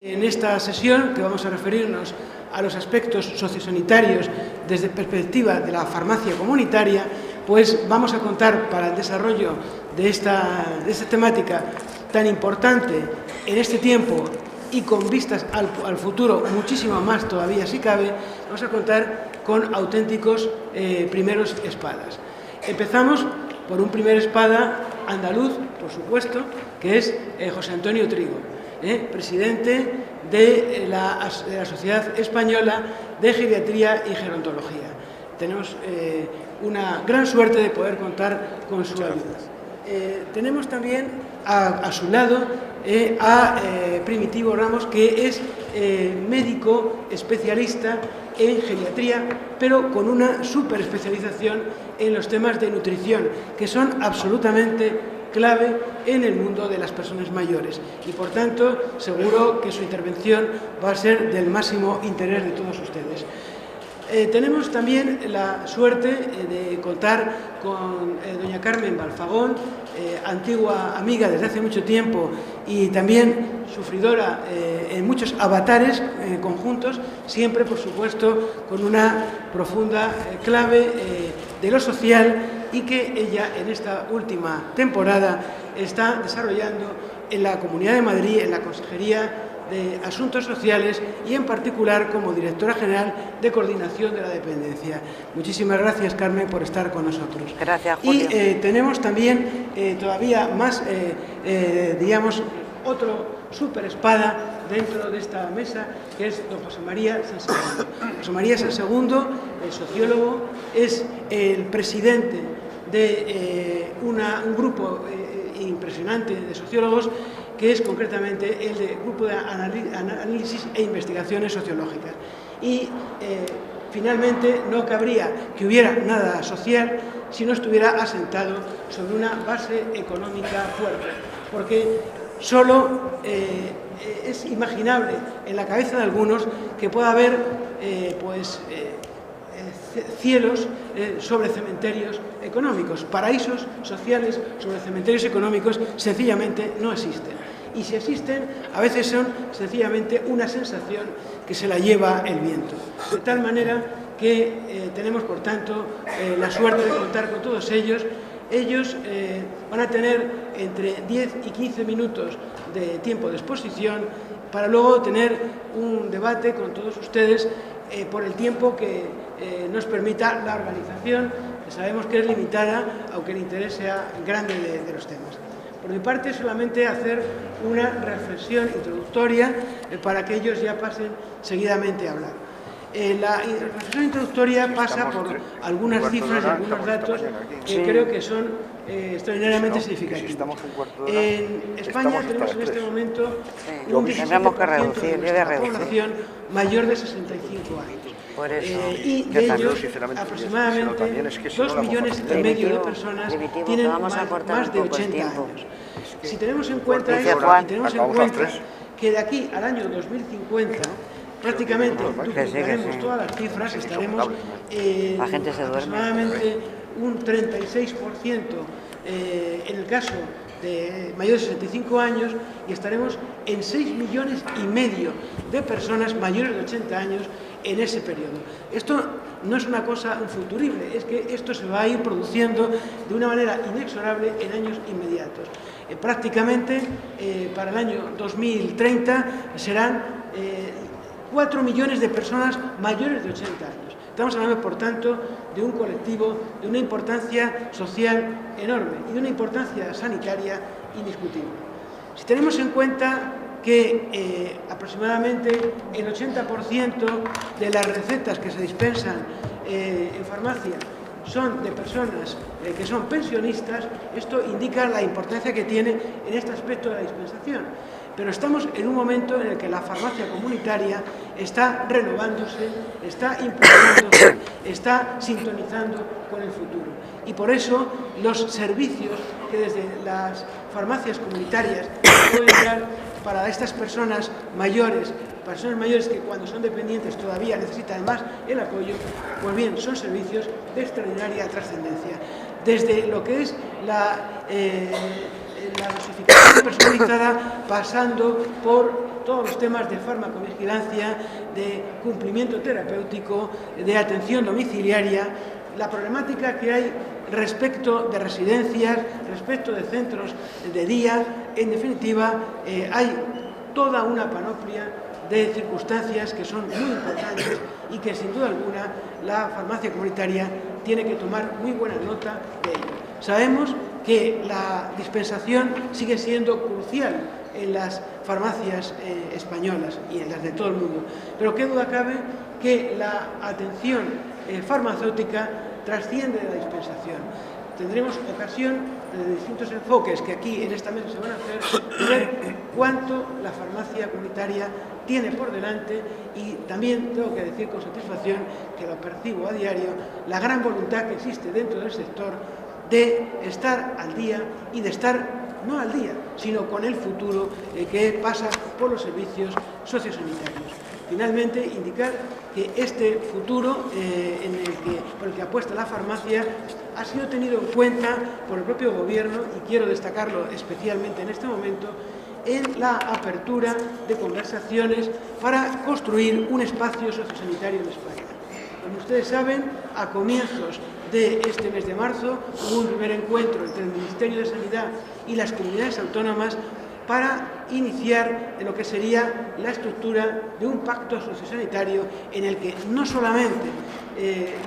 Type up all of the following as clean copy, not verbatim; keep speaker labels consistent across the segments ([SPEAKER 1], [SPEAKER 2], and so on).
[SPEAKER 1] En esta sesión, que vamos a referirnos a los aspectos sociosanitarios desde perspectiva de la farmacia comunitaria, pues vamos a contar para el desarrollo de esta temática tan importante en este tiempo y con vistas al futuro muchísimo más todavía si cabe, vamos a contar con auténticos primeros espadas. Empezamos por un primer espada andaluz, por supuesto, que es José Antonio Trigo, presidente de la Sociedad Española de Geriatría y Gerontología. Tenemos una gran suerte de poder contar con su ayuda. Tenemos también a su lado a Primitivo Ramos, que es médico especialista en geriatría, pero con una superespecialización en los temas de nutrición, que son absolutamente clave en el mundo de las personas mayores, y por tanto seguro que su intervención va a ser del máximo interés de todos ustedes. Tenemos también la suerte de contar con doña Carmen Balfagón, antigua amiga desde hace mucho tiempo y también sufridora en muchos avatares conjuntos, siempre por supuesto con una profunda clave de lo social, y que ella en esta última temporada está desarrollando en la Comunidad de Madrid, en la Consejería de Asuntos Sociales y en particular como directora general de coordinación de la dependencia. Muchísimas gracias, Carmen, por estar con nosotros.
[SPEAKER 2] Gracias, Julio.
[SPEAKER 1] Y tenemos también todavía más, digamos, otro superespada dentro de esta mesa, que es don José María Sansegundo. José María Sansegundo, el sociólogo, es el presidente de un grupo impresionante de sociólogos, que es concretamente el Grupo de Análisis e Investigaciones Sociológicas. Y finalmente no cabría que hubiera nada social si no estuviera asentado sobre una base económica fuerte, porque solo es imaginable en la cabeza de algunos que pueda haber cielos sobre cementerios económicos, paraísos sociales sobre cementerios económicos sencillamente no existen. Y si existen, a veces son sencillamente una sensación que se la lleva el viento. De tal manera que tenemos, por tanto, la suerte de contar con todos ellos. Ellos van a tener entre 10 y 15 minutos de tiempo de exposición para luego tener un debate con todos ustedes por el tiempo que nos permita la organización, que sabemos que es limitada, aunque el interés sea grande de los temas. Por mi parte, solamente hacer una reflexión introductoria para que ellos ya pasen seguidamente a hablar. La reflexión introductoria pasa por algunas cifras y algunos datos que creo que son extraordinariamente significativos. En España tenemos en este momento un 17% de la población mayor de 65 años. Y de ellos, aproximadamente 2,5 millones de personas tienen más de 80 años. Si tenemos en cuenta eso, y tenemos en cuenta que de aquí al año 2050 prácticamente duplicaremos todas las cifras, estaremos en aproximadamente un 36% en el caso de mayores de 65 años, y estaremos en 6,5 millones de personas mayores de 80 años en ese periodo. Esto no es una cosa futurible, es que esto se va a ir produciendo de una manera inexorable en años inmediatos. Prácticamente para el año 2030 serán 4 millones de personas mayores de 80 años. Estamos hablando, por tanto, de un colectivo de una importancia social enorme y de una importancia sanitaria indiscutible. Si tenemos en cuenta que aproximadamente el 80% de las recetas que se dispensan en farmacia son de personas que son pensionistas, esto indica la importancia que tiene en este aspecto de la dispensación. Pero estamos en un momento en el que la farmacia comunitaria está renovándose, está impulsándose, está sintonizando con el futuro. Y por eso los servicios que desde las farmacias comunitarias pueden dar para estas personas mayores que cuando son dependientes todavía necesitan más el apoyo, pues bien, son servicios de extraordinaria trascendencia. Desde lo que es la dosificación personalizada, pasando por todos los temas de farmacovigilancia, de cumplimiento terapéutico, de atención domiciliaria, la problemática que hay respecto de residencias, respecto de centros de día. En definitiva, hay toda una panoplia de circunstancias que son muy importantes y que sin duda alguna la farmacia comunitaria tiene que tomar muy buena nota de ello. Sabemos que la dispensación sigue siendo crucial en las farmacias españolas y en las de todo el mundo, pero qué duda cabe que la atención farmacéutica trasciende de la dispensación. Tendremos ocasión de distintos enfoques que aquí en esta mesa se van a hacer, de ver cuánto la farmacia comunitaria tiene por delante, y también tengo que decir con satisfacción que lo percibo a diario, la gran voluntad que existe dentro del sector de estar al día y de estar no al día, sino con el futuro que pasa por los servicios sociosanitarios. Finalmente, indicar que este futuro por el que apuesta la farmacia ha sido tenido en cuenta por el propio Gobierno, y quiero destacarlo especialmente en este momento, en la apertura de conversaciones para construir un espacio sociosanitario en España. Como ustedes saben, a comienzos de este mes de marzo hubo un primer encuentro entre el Ministerio de Sanidad y las comunidades autónomas para iniciar lo que sería la estructura de un pacto sociosanitario en el que no solamente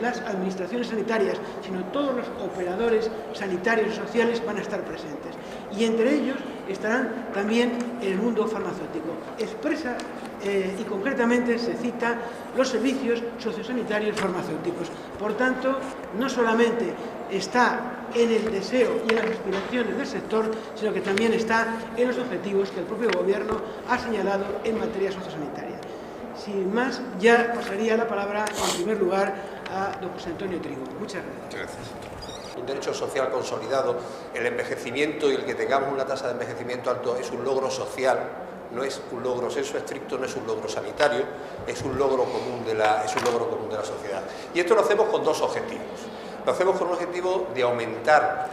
[SPEAKER 1] las administraciones sanitarias, sino todos los operadores sanitarios y sociales van a estar presentes. Y entre ellos estarán también el mundo farmacéutico. Expresa y concretamente se cita los servicios sociosanitarios farmacéuticos. Por tanto, no solamente está en el deseo y en las aspiraciones del sector, sino que también está en los objetivos que el propio Gobierno ha señalado en materia sociosanitaria. Sin más, ya pasaría la palabra, en primer lugar, a don José Antonio Trigo. Muchas gracias.
[SPEAKER 2] Un derecho social consolidado, el envejecimiento y el que tengamos una tasa de envejecimiento alto es un logro social, no es un logro sensu estricto, no es un logro sanitario, es un logro común de la sociedad. Y esto lo hacemos con dos objetivos. Lo hacemos con un objetivo de aumentar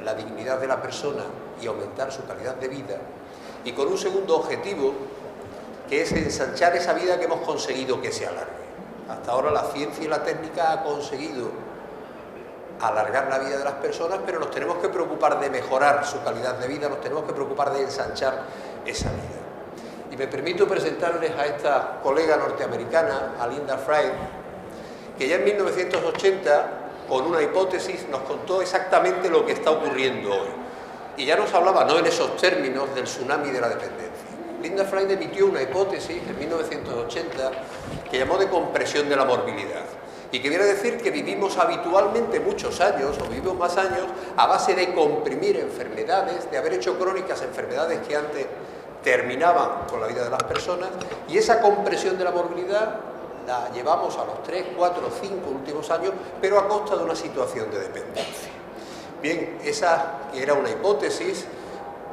[SPEAKER 2] la dignidad de la persona y aumentar su calidad de vida, y con un segundo objetivo, que es ensanchar esa vida que hemos conseguido que se alargue. Hasta ahora la ciencia y la técnica ha conseguido alargar la vida de las personas, pero nos tenemos que preocupar de mejorar su calidad de vida, nos tenemos que preocupar de ensanchar esa vida. Y me permito presentarles a esta colega norteamericana, a Linda Fried, que ya en 1980, con una hipótesis, nos contó exactamente lo que está ocurriendo hoy. Y ya nos hablaba, no en esos términos, del tsunami de la dependencia. Linda Fried emitió una hipótesis en 1980 que llamó de compresión de la morbilidad, y que viene a decir que vivimos habitualmente muchos años, o vivimos más años, a base de comprimir enfermedades, de haber hecho crónicas enfermedades que antes terminaban con la vida de las personas, y esa compresión de la morbilidad la llevamos a los 3, 4, 5 últimos años, pero a costa de una situación de dependencia. Bien, esa que era una hipótesis,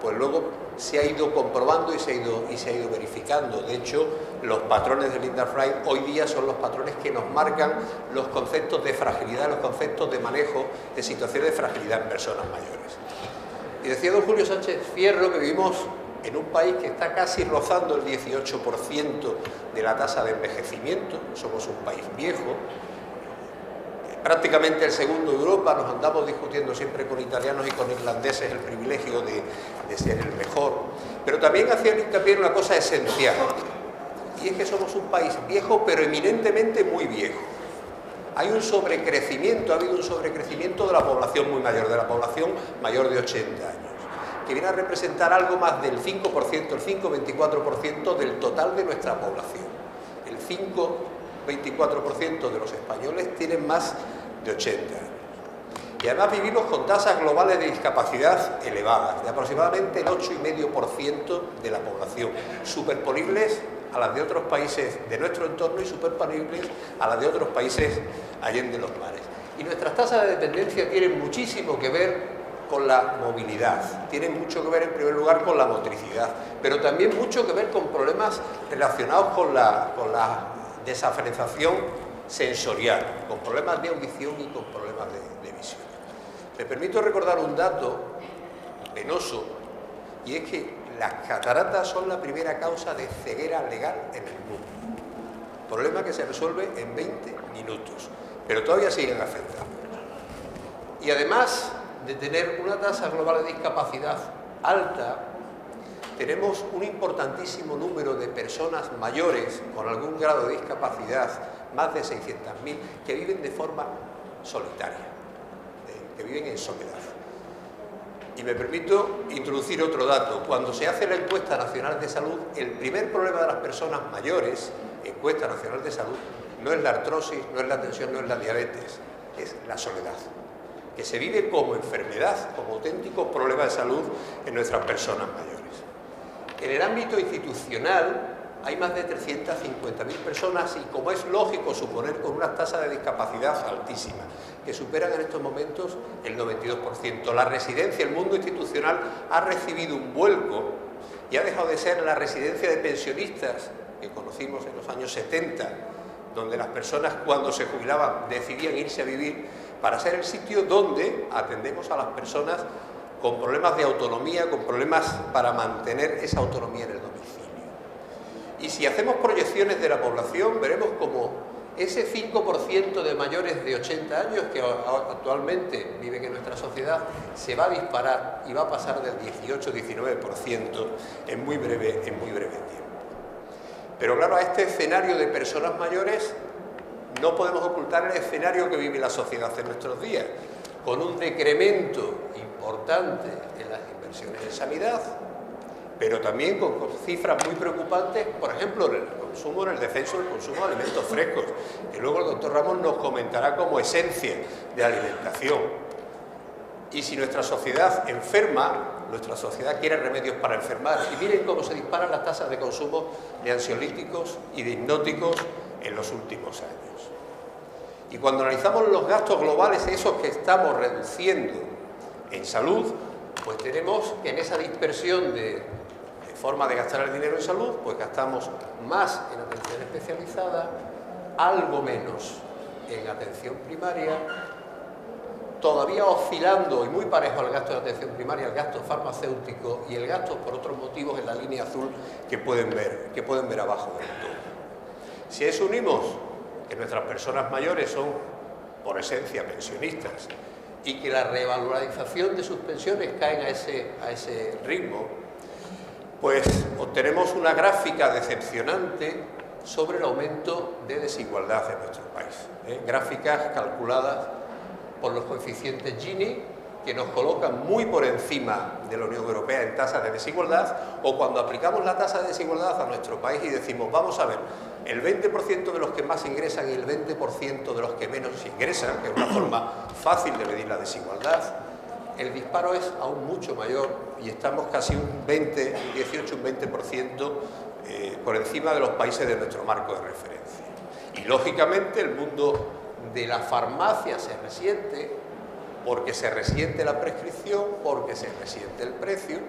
[SPEAKER 2] pues luego se ha ido comprobando y se ha ido verificando. De hecho, los patrones de Linda Fried hoy día son los patrones que nos marcan los conceptos de fragilidad, los conceptos de manejo de situaciones de fragilidad en personas mayores. Y decía don Julio Sánchez Fierro que vivimos en un país que está casi rozando el 18% de la tasa de envejecimiento. Somos un país viejo, prácticamente el segundo de Europa. Nos andamos discutiendo siempre con italianos y con irlandeses el privilegio de ser el mejor, pero también hacían hincapié en una cosa esencial, y es que somos un país viejo, pero eminentemente muy viejo. Hay un sobrecrecimiento, ha habido un sobrecrecimiento de la población muy mayor, de la población mayor de 80 años, que viene a representar algo más del 5%, el 5-24% del total de nuestra población. El 5-24% de los españoles tienen más de 80 años. Y además vivimos con tasas globales de discapacidad elevadas, de aproximadamente el 8,5% de la población, superponibles a las de otros países de nuestro entorno y superponibles a las de otros países allende los mares. Y nuestras tasas de dependencia tienen muchísimo que ver con la movilidad, tienen mucho que ver en primer lugar con la motricidad, pero también mucho que ver con problemas relacionados con la desaferización sensorial, con problemas de audición y con problemas de visión. Me permito recordar un dato penoso, y es que las cataratas son la primera causa de ceguera legal en el mundo. Problema que se resuelve en 20 minutos, pero todavía siguen afectando. Y además de tener una tasa global de discapacidad alta, tenemos un importantísimo número de personas mayores con algún grado de discapacidad, más de 600.000, que viven de forma solitaria, que viven en soledad. Y me permito introducir otro dato. Cuando se hace la encuesta nacional de salud, el primer problema de las personas mayores, encuesta nacional de salud, no es la artrosis, no es la tensión, no es la diabetes, es la soledad, que se vive como enfermedad, como auténtico problema de salud en nuestras personas mayores. En el ámbito institucional hay más de 350.000 personas y, como es lógico suponer, con una tasa de discapacidad altísima, que superan en estos momentos el 92%. La residencia, el mundo institucional, ha recibido un vuelco y ha dejado de ser la residencia de pensionistas que conocimos en los años 70, donde las personas, cuando se jubilaban, decidían irse a vivir, para ser el sitio donde atendemos a las personas con problemas de autonomía, con problemas para mantener esa autonomía en el domicilio. Y si hacemos proyecciones de la población, veremos como ese 5% de mayores de 80 años que actualmente viven en nuestra sociedad se va a disparar y va a pasar del 18-19% en muy breve tiempo. Pero claro, a este escenario de personas mayores no podemos ocultar el escenario que vive la sociedad en nuestros días, con un decremento importante en las inversiones en sanidad, pero también con cifras muy preocupantes, por ejemplo, en el consumo, en el descenso del consumo de alimentos frescos, que luego el doctor Ramos nos comentará como esencia de alimentación. Y si nuestra sociedad enferma, nuestra sociedad quiere remedios para enfermar. Y miren cómo se disparan las tasas de consumo de ansiolíticos y de hipnóticos en los últimos años. Y cuando analizamos los gastos globales, esos que estamos reduciendo en salud, pues tenemos que en esa dispersión de forma de gastar el dinero en salud, pues gastamos más en atención especializada, algo menos en atención primaria, todavía oscilando y muy parejo al gasto de atención primaria, el gasto farmacéutico y el gasto por otros motivos en la línea azul que pueden ver abajo del todo. Si a eso unimos que nuestras personas mayores son por esencia pensionistas y que la revalorización de sus pensiones caen a ese ritmo, pues obtenemos una gráfica decepcionante sobre el aumento de desigualdad en nuestro país. Gráficas calculadas por los coeficientes Gini, que nos colocan muy por encima de la Unión Europea en tasas de desigualdad, o cuando aplicamos la tasa de desigualdad a nuestro país y decimos, vamos a ver, el 20% de los que más ingresan y el 20% de los que menos ingresan, que es una forma fácil de medir la desigualdad, el disparo es aún mucho mayor y estamos casi un 18, un 20% por encima de los países de nuestro marco de referencia. Y lógicamente el mundo de la farmacia se resiente, porque se resiente la prescripción, porque se resiente el precio,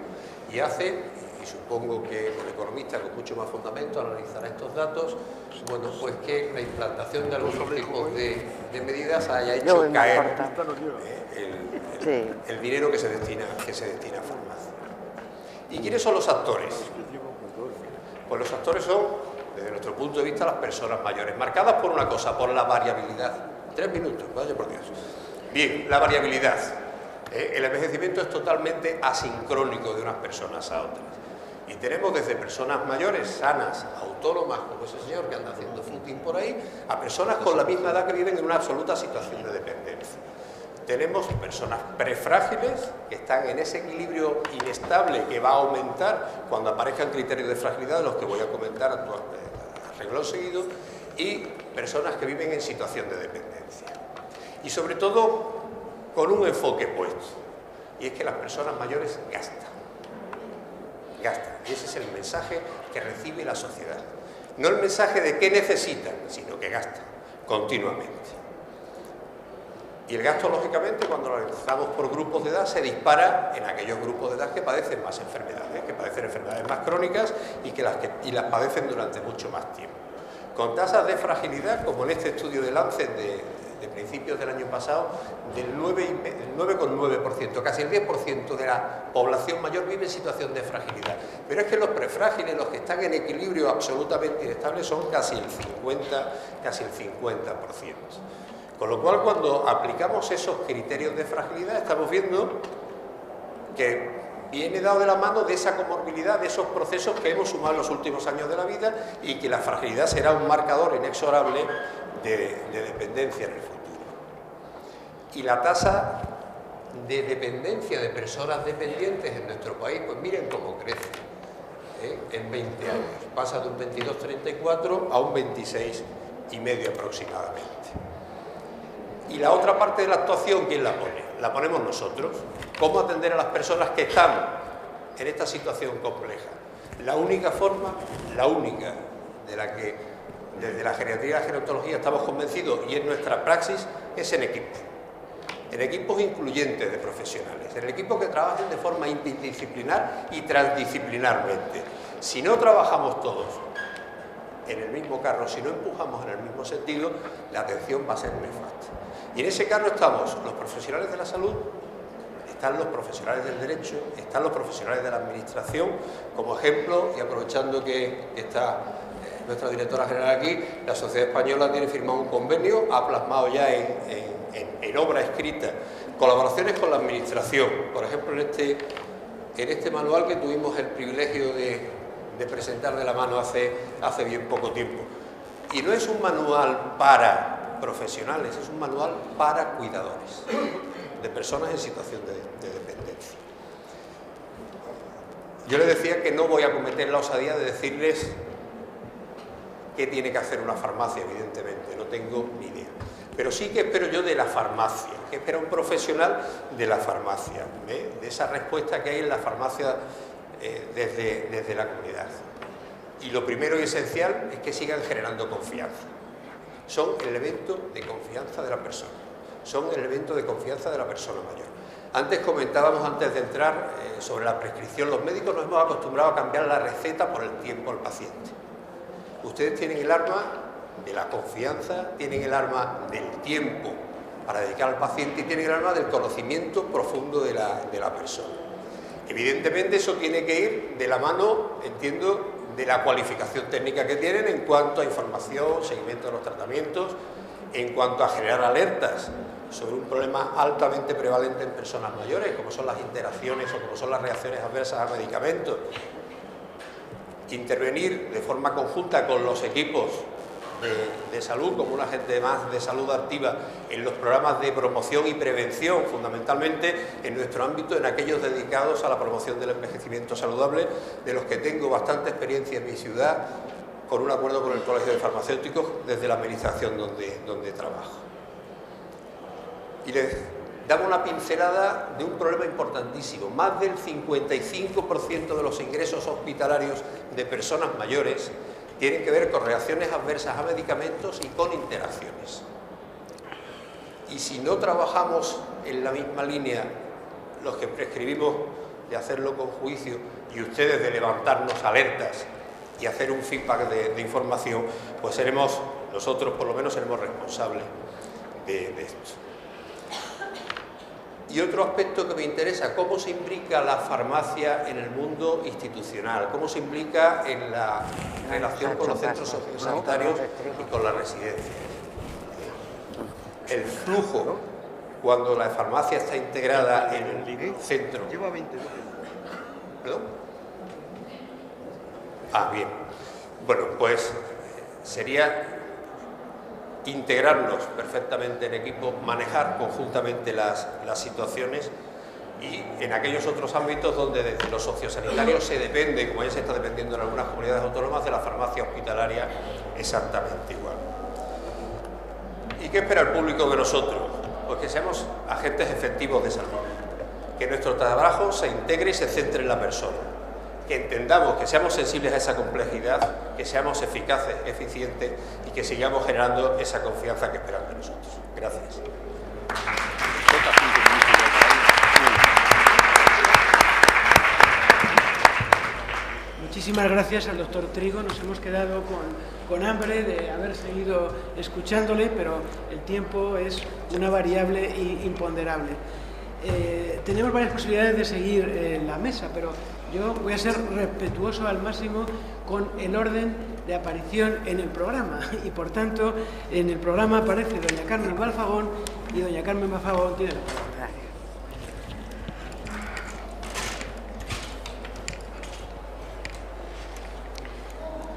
[SPEAKER 2] y hace, y supongo que el economista con mucho más fundamento analizará estos datos, bueno, pues que la implantación de algunos tipos de medidas haya hecho caer el dinero que se destina a farmacia. ¿Y quiénes son los actores? Pues los actores son, desde nuestro punto de vista, las personas mayores, marcadas por una cosa, por la variabilidad. 3 minutos, vaya por Dios. Bien, la variabilidad. El envejecimiento es totalmente asincrónico de unas personas a otras. Y tenemos desde personas mayores, sanas, autónomas, como ese señor que anda haciendo footing por ahí, a personas con la misma edad que viven en una absoluta situación de dependencia. Tenemos personas prefrágiles que están en ese equilibrio inestable que va a aumentar cuando aparezcan criterios de fragilidad, los que voy a comentar a renglón seguido, y personas que viven en situación de dependencia. Y sobre todo con un enfoque puesto, y es que las personas mayores gastan. Y ese es el mensaje que recibe la sociedad. No el mensaje de qué necesitan, sino que gastan continuamente. Y el gasto, lógicamente, cuando lo analizamos por grupos de edad, se dispara en aquellos grupos de edad que padecen más enfermedades, que padecen enfermedades más crónicas y las padecen durante mucho más tiempo. Con tasas de fragilidad, como en este estudio de Lancet de principios del año pasado, del 9,9%, casi el 10% de la población mayor vive en situación de fragilidad. Pero es que los prefrágiles, los que están en equilibrio absolutamente inestable, son casi el 50%. Con lo cual, cuando aplicamos esos criterios de fragilidad, estamos viendo que viene dado de la mano de esa comorbilidad, de esos procesos que hemos sumado en los últimos años de la vida, y que la fragilidad será un marcador inexorable de dependencia en el futuro. Y la tasa de dependencia de personas dependientes en nuestro país, pues miren cómo crece, en 20 años. Pasa de un 22,34 a un 26,5 aproximadamente. Y la otra parte de la actuación, ¿quién la pone? La ponemos nosotros. ¿Cómo atender a las personas que están en esta situación compleja? La única forma, de la que desde la geriatría y la gerontología estamos convencidos, y en nuestra praxis, es en equipos incluyentes de profesionales, en equipos que trabajen de forma interdisciplinar y transdisciplinarmente. Si no trabajamos todos en el mismo carro, si no empujamos en el mismo sentido, la atención va a ser nefasta. Y en ese carro estamos los profesionales de la salud, están los profesionales del derecho, están los profesionales de la administración. Como ejemplo, y aprovechando que está nuestra directora general aquí, la Sociedad Española tiene firmado un convenio, ha plasmado ya en obra escrita colaboraciones con la administración. Por ejemplo, en este manual que tuvimos el privilegio de presentar de la mano hace bien poco tiempo. Y no es un manual para profesionales, es un manual para cuidadores de personas en situación de dependencia. Yo les decía que no voy a cometer la osadía de decirles qué tiene que hacer una farmacia, evidentemente, no tengo ni idea. Pero sí que espero yo de la farmacia, que espera un profesional de la farmacia, de esa respuesta que hay en la farmacia desde la comunidad. Y lo primero y esencial es que sigan generando confianza. Son el elemento de confianza de la persona. Son el elemento de confianza de la persona mayor. Antes comentábamos, antes de entrar, sobre la prescripción. Los médicos nos hemos acostumbrado a cambiar la receta por el tiempo al paciente. Ustedes tienen el arma de la confianza, tienen el arma del tiempo para dedicar al paciente y tienen el arma del conocimiento profundo de la persona. Evidentemente eso tiene que ir de la mano, entiendo, de la cualificación técnica que tienen en cuanto a información, seguimiento de los tratamientos, en cuanto a generar alertas sobre un problema altamente prevalente en personas mayores, como son las interacciones o como son las reacciones adversas a medicamentos. Intervenir de forma conjunta con los equipos de salud, como un agente más de salud activa en los programas de promoción y prevención, fundamentalmente en nuestro ámbito, en aquellos dedicados a la promoción del envejecimiento saludable, de los que tengo bastante experiencia en mi ciudad, con un acuerdo con el Colegio de Farmacéuticos desde la administración donde trabajo. Y les damos una pincelada de un problema importantísimo. Más del 55% de los ingresos hospitalarios de personas mayores tienen que ver con reacciones adversas a medicamentos y con interacciones. Y si no trabajamos en la misma línea, los que prescribimos de hacerlo con juicio y ustedes de levantarnos alertas y hacer un feedback de información, pues seremos, nosotros por lo menos seremos responsables de esto. Y otro aspecto que me interesa, cómo se implica la farmacia en el mundo institucional, cómo se implica en la relación con los centros sociosanitarios y con la residencia. El flujo, cuando la farmacia está integrada en el centro. ¿Perdón? Ah, bien. Bueno, pues sería integrarnos perfectamente en equipo, manejar conjuntamente las situaciones y en aquellos otros ámbitos donde desde los sociosanitarios se depende, como ya se está dependiendo en algunas comunidades autónomas, de la farmacia hospitalaria exactamente igual. ¿Y qué espera el público de nosotros? Pues que seamos agentes efectivos de salud, que nuestro trabajo se integre y se centre en la persona, que entendamos, que seamos sensibles a esa complejidad, que seamos eficaces, eficientes y que sigamos generando esa confianza que esperan de nosotros. Gracias.
[SPEAKER 1] muchísimas gracias al doctor Trigo. Nos hemos quedado con hambre de haber seguido escuchándole, pero el tiempo es una variable imponderable. Tenemos varias posibilidades de seguir la mesa, pero yo voy a ser respetuoso al máximo con el orden de aparición en el programa, y por tanto en el programa aparece doña Carmen Balfagón, y doña Carmen Balfagón tiene la palabra.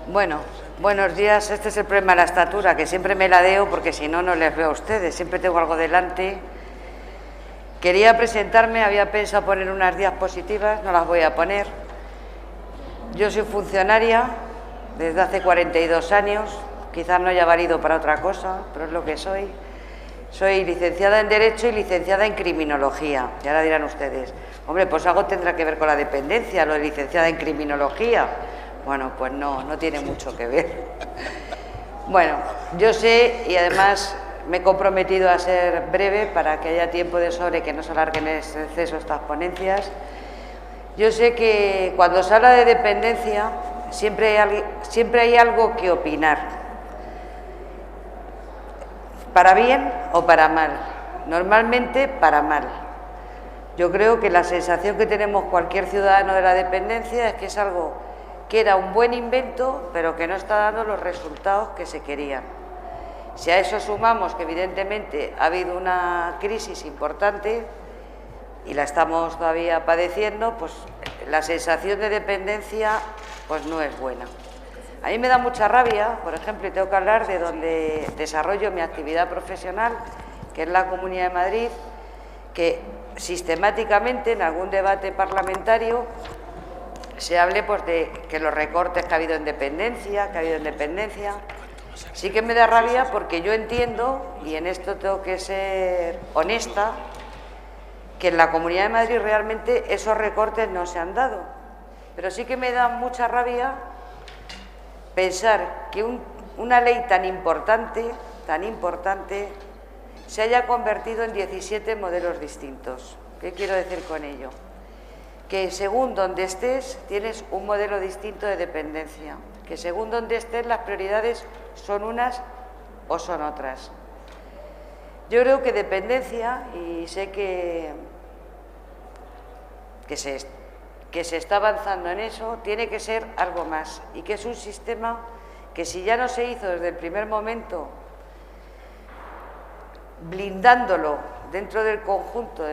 [SPEAKER 3] Bueno, buenos días. Este es el problema de la estatura, que siempre me ladeo porque si no, no les veo a ustedes. Siempre tengo algo delante. Quería presentarme, había pensado poner unas diapositivas, no las voy a poner. Yo soy funcionaria desde hace 42 años, quizás no haya valido para otra cosa, pero es lo que soy. Soy licenciada en Derecho y licenciada en Criminología. Y ahora dirán ustedes, hombre, pues algo tendrá que ver con la dependencia, lo de licenciada en Criminología. Bueno, pues no tiene mucho que ver. Bueno, yo sé, y además me he comprometido a ser breve para que haya tiempo de sobra y que no se alarguen en exceso estas ponencias. Yo sé que cuando se habla de dependencia siempre hay algo que opinar, para bien o para mal, normalmente para mal. Yo creo que la sensación que tenemos cualquier ciudadano de la dependencia es que es algo que era un buen invento, pero que no está dando los resultados que se querían. Si a eso sumamos que evidentemente ha habido una crisis importante y la estamos todavía padeciendo, pues la sensación de dependencia pues no es buena. A mí me da mucha rabia, por ejemplo, y tengo que hablar de donde desarrollo mi actividad profesional, que es la Comunidad de Madrid, que sistemáticamente en algún debate parlamentario se hable pues de que los recortes que ha habido en dependencia, Sí que me da rabia porque yo entiendo, y en esto tengo que ser honesta, que en la Comunidad de Madrid realmente esos recortes no se han dado. Pero sí que me da mucha rabia pensar que una ley tan importante, se haya convertido en 17 modelos distintos. ¿Qué quiero decir con ello? Que según donde estés tienes un modelo distinto de dependencia, que según donde estés las prioridades son unas o son otras. Yo creo que dependencia, y sé que se está avanzando en eso, tiene que ser algo más, y que es un sistema que si ya no se hizo desde el primer momento, blindándolo dentro del conjunto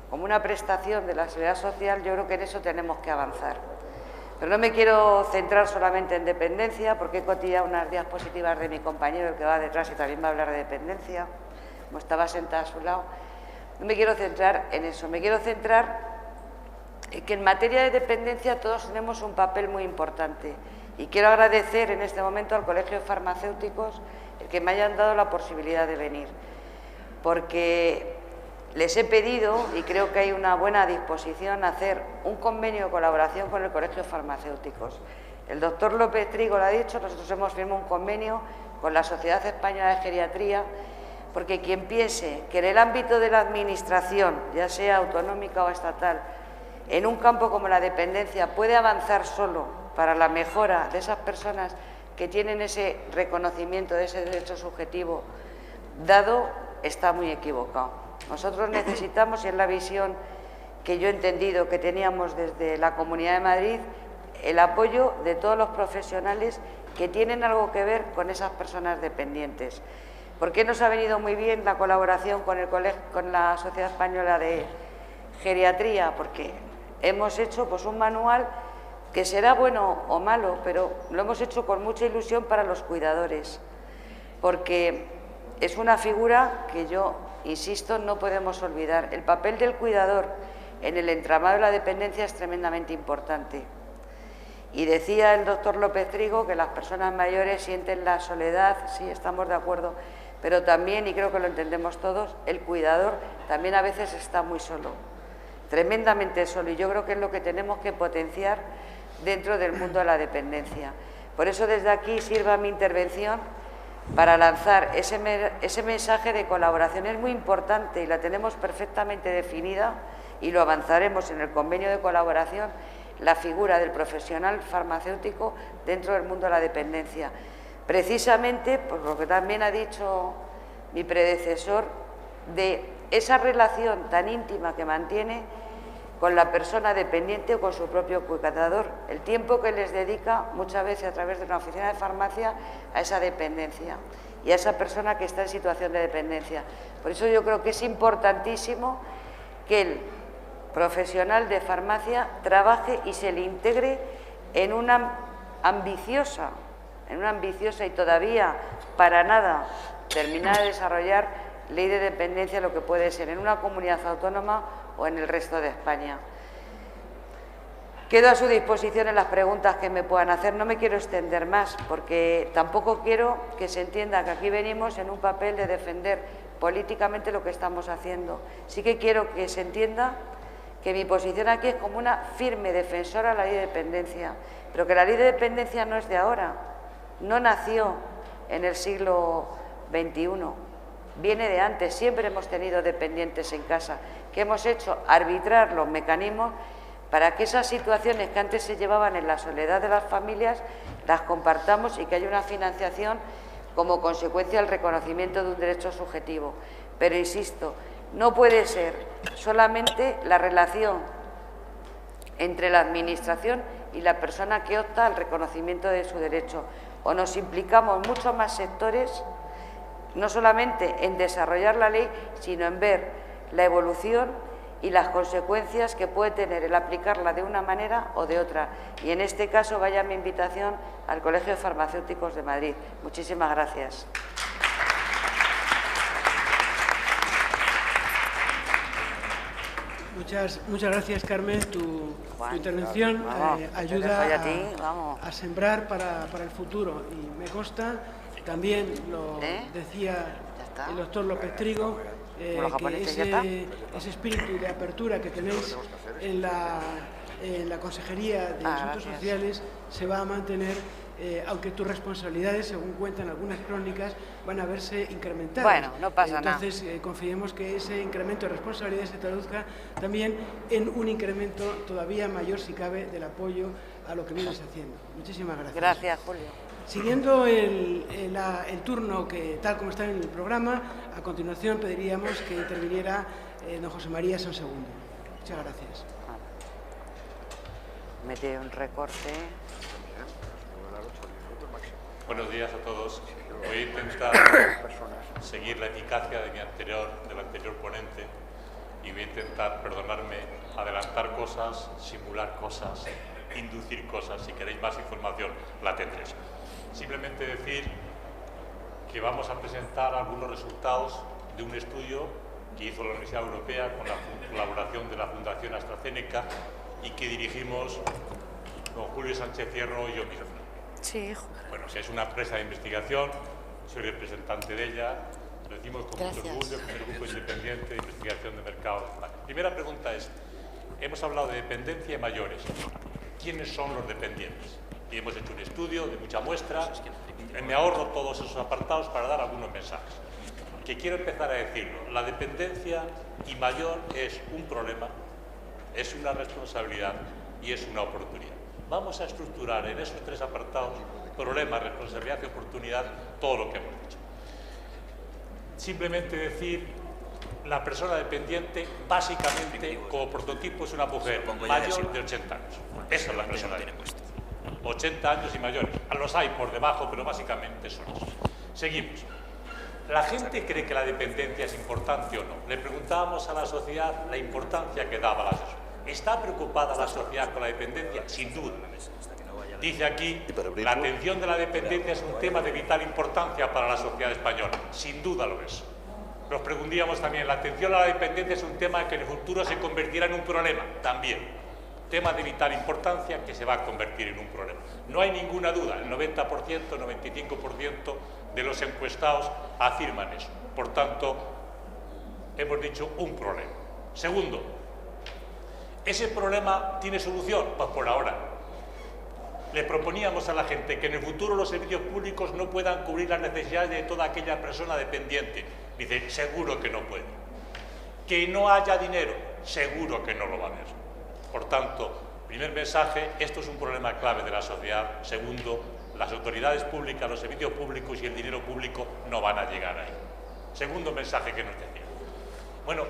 [SPEAKER 3] como una prestación de la seguridad social, yo creo que en eso tenemos que avanzar. Pero no me quiero centrar solamente en dependencia, porque he cotillado unas diapositivas de mi compañero, el que va detrás y también va a hablar de dependencia, como estaba sentada a su lado. No me quiero centrar en eso, me quiero centrar en que en materia de dependencia todos tenemos un papel muy importante. Y quiero agradecer en este momento al Colegio de Farmacéuticos el que me hayan dado la posibilidad de venir, porque les he pedido, y creo que hay una buena disposición, a hacer un convenio de colaboración con el Colegio de Farmacéuticos. El doctor López Trigo lo ha dicho, nosotros hemos firmado un convenio con la Sociedad Española de Geriatría, porque quien piense que en el ámbito de la administración, ya sea autonómica o estatal, en un campo como la dependencia puede avanzar solo para la mejora de esas personas que tienen ese reconocimiento de ese derecho subjetivo dado, está muy equivocado. Nosotros necesitamos, y es la visión que yo he entendido que teníamos desde la Comunidad de Madrid, el apoyo de todos los profesionales que tienen algo que ver con esas personas dependientes. ¿Por qué nos ha venido muy bien la colaboración con la Sociedad Española de Geriatría? Porque hemos hecho pues un manual que será bueno o malo, pero lo hemos hecho con mucha ilusión para los cuidadores, porque es una figura que yo insisto, no podemos olvidar. El papel del cuidador en el entramado de la dependencia es tremendamente importante. Y decía el doctor López Trigo que las personas mayores sienten la soledad, sí, estamos de acuerdo, pero también, y creo que lo entendemos todos, el cuidador también a veces está muy solo, tremendamente solo, y yo creo que es lo que tenemos que potenciar dentro del mundo de la dependencia. Por eso desde aquí sirva mi intervención para lanzar ese mensaje de colaboración. Es muy importante y la tenemos perfectamente definida y lo avanzaremos en el convenio de colaboración, la figura del profesional farmacéutico dentro del mundo de la dependencia. Precisamente, por lo que también ha dicho mi predecesor, de esa relación tan íntima que mantiene con la persona dependiente o con su propio cuidador, el tiempo que les dedica muchas veces a través de una oficina de farmacia a esa dependencia y a esa persona que está en situación de dependencia. Por eso yo creo que es importantísimo que el profesional de farmacia trabaje y se le integre en una ambiciosa y todavía para nada terminada de desarrollar ley de dependencia, lo que puede ser en una comunidad autónoma o en el resto de España. Quedo a su disposición en las preguntas que me puedan hacer. No me quiero extender más porque tampoco quiero que se entienda que aquí venimos en un papel de defender políticamente lo que estamos haciendo. Sí que quiero que se entienda que mi posición aquí es como una firme defensora de la ley de dependencia, pero que la ley de dependencia no es de ahora, no nació en el siglo XXI, viene de antes. Siempre hemos tenido dependientes en casa, que hemos hecho arbitrar los mecanismos para que esas situaciones que antes se llevaban en la soledad de las familias las compartamos y que haya una financiación como consecuencia del reconocimiento de un derecho subjetivo. Pero insisto, no puede ser solamente la relación entre la Administración y la persona que opta al reconocimiento de su derecho. O nos implicamos muchos más sectores, no solamente en desarrollar la ley, sino en ver la evolución y las consecuencias que puede tener el aplicarla de una manera o de otra. Y en este caso vaya mi invitación al Colegio de Farmacéuticos de Madrid. Muchísimas gracias.
[SPEAKER 1] Muchas gracias, Carmen. Tu intervención ayuda a sembrar para el futuro. Y me consta, también lo decía el doctor López Trigo, que ese espíritu de apertura que tenéis en la Consejería de Asuntos Sociales se va a mantener, aunque tus responsabilidades, según cuentan algunas crónicas, van a verse incrementadas.
[SPEAKER 3] Bueno, no pasa nada.
[SPEAKER 1] Entonces, confiemos que ese incremento de responsabilidades se traduzca también en un incremento todavía mayor, si cabe, del apoyo a lo que vienes haciendo. Muchísimas gracias.
[SPEAKER 3] Gracias, Julio.
[SPEAKER 1] Siguiendo el turno que, tal como está en el programa, a continuación pediríamos que interviniera don José María San Segundo. Muchas gracias.
[SPEAKER 3] Mete un recorte.
[SPEAKER 4] Buenos días a todos. Voy a intentar seguir la eficacia del anterior ponente y voy a intentar, perdonarme, adelantar cosas, simular cosas, inducir cosas. Si queréis más información, la tendréis. Simplemente decir que vamos a presentar algunos resultados de un estudio que hizo la Universidad Europea con la colaboración de la Fundación AstraZeneca y que dirigimos don Julio Sánchez Fierro y yo mismo.
[SPEAKER 3] Sí, hijo.
[SPEAKER 4] Bueno, si es una empresa de investigación, soy representante de ella, lo decimos con mucho orgullo, el primer grupo independiente de investigación de mercado de España. Primera pregunta es, hemos hablado de dependencia y mayores. ¿Quiénes son los dependientes? Y hemos hecho un estudio de mucha muestra. Me ahorro todos esos apartados para dar algunos mensajes. Que quiero empezar a decirlo. La dependencia y mayor es un problema, es una responsabilidad y es una oportunidad. Vamos a estructurar en esos tres apartados, problema, responsabilidad y oportunidad, todo lo que hemos dicho. Simplemente decir, la persona dependiente, básicamente, como prototipo, es una mujer mayor de 80 años. Esa es la persona dependiente. 80 años y mayores. Los hay por debajo, pero básicamente son esos. Seguimos. ¿La gente cree que la dependencia es importante o no? Le preguntábamos a la sociedad la importancia que daba la sociedad. ¿Está preocupada la sociedad con la dependencia? Sin duda. Dice aquí, la atención de la dependencia es un tema de vital importancia para la sociedad española. Sin duda lo es. Nos preguntábamos también, ¿la atención a la dependencia es un tema que en el futuro se convertirá en un problema? También. Tema de vital importancia que se va a convertir en un problema. No hay ninguna duda, el 90%, 95% de los encuestados afirman eso. Por tanto, hemos dicho un problema. Segundo, ¿ese problema tiene solución? Pues por ahora. Le proponíamos a la gente que en el futuro los servicios públicos no puedan cubrir las necesidades de toda aquella persona dependiente. Dice, seguro que no puede. Que no haya dinero, seguro que no lo va a haber. Por tanto, Primer mensaje, esto es un problema clave de la sociedad. Segundo, las autoridades públicas, los servicios públicos y el dinero público no van a llegar ahí. Segundo mensaje que nos decía. Bueno,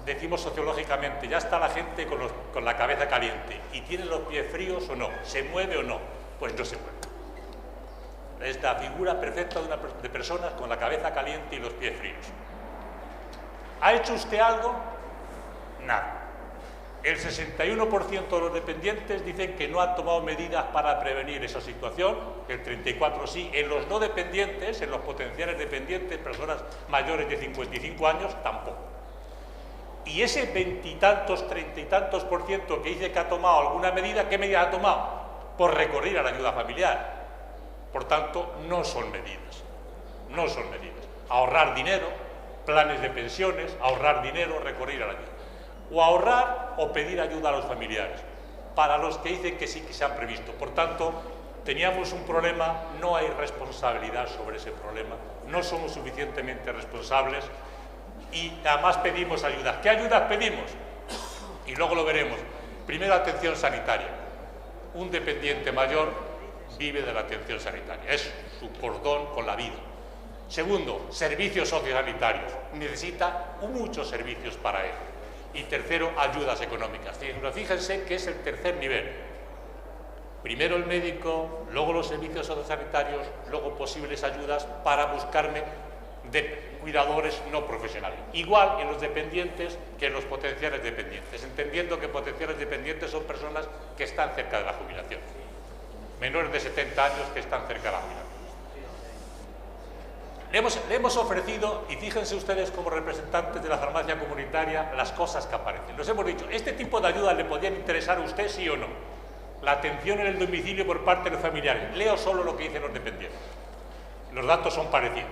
[SPEAKER 4] decimos sociológicamente, ya está la gente con la cabeza caliente y tiene los pies fríos o no, se mueve o no, pues no se mueve. Es la figura perfecta de personas con la cabeza caliente y los pies fríos. ¿Ha hecho usted algo? Nada. El 61% de los dependientes dicen que no han tomado medidas para prevenir esa situación, el 34% sí. En los no dependientes, en los potenciales dependientes, personas mayores de 55 años, tampoco. Y ese 20 y tantos, 30 y tantos % que dice que ha tomado alguna medida, ¿qué medida ha tomado? Por recurrir a la ayuda familiar. Por tanto, no son medidas. No son medidas. Ahorrar dinero, planes de pensiones, ahorrar dinero, recurrir a la ayuda. O ahorrar o pedir ayuda a los familiares, para los que dicen que sí que se han previsto. Por tanto, teníamos un problema, no hay responsabilidad sobre ese problema, no somos suficientemente responsables y además pedimos ayudas. ¿Qué ayudas pedimos? Y luego lo veremos. Primero, atención sanitaria. Un dependiente mayor vive de la atención sanitaria, es su cordón con la vida. Segundo, servicios sociosanitarios. Necesita muchos servicios para él. Y tercero, ayudas económicas. Fíjense que es el tercer nivel. Primero el médico, luego los servicios sociosanitarios, luego posibles ayudas para buscarme de cuidadores no profesionales. Igual en los dependientes que en los potenciales dependientes, entendiendo que potenciales dependientes son personas que están cerca de la jubilación. Menores de 70 años que están cerca de la jubilación. Le hemos ofrecido, y fíjense ustedes como representantes de la farmacia comunitaria, las cosas que aparecen. Nos hemos dicho, ¿este tipo de ayudas le podrían interesar a usted, sí o no? La atención en el domicilio por parte de los familiares. Leo solo lo que dicen los dependientes. Los datos son parecidos.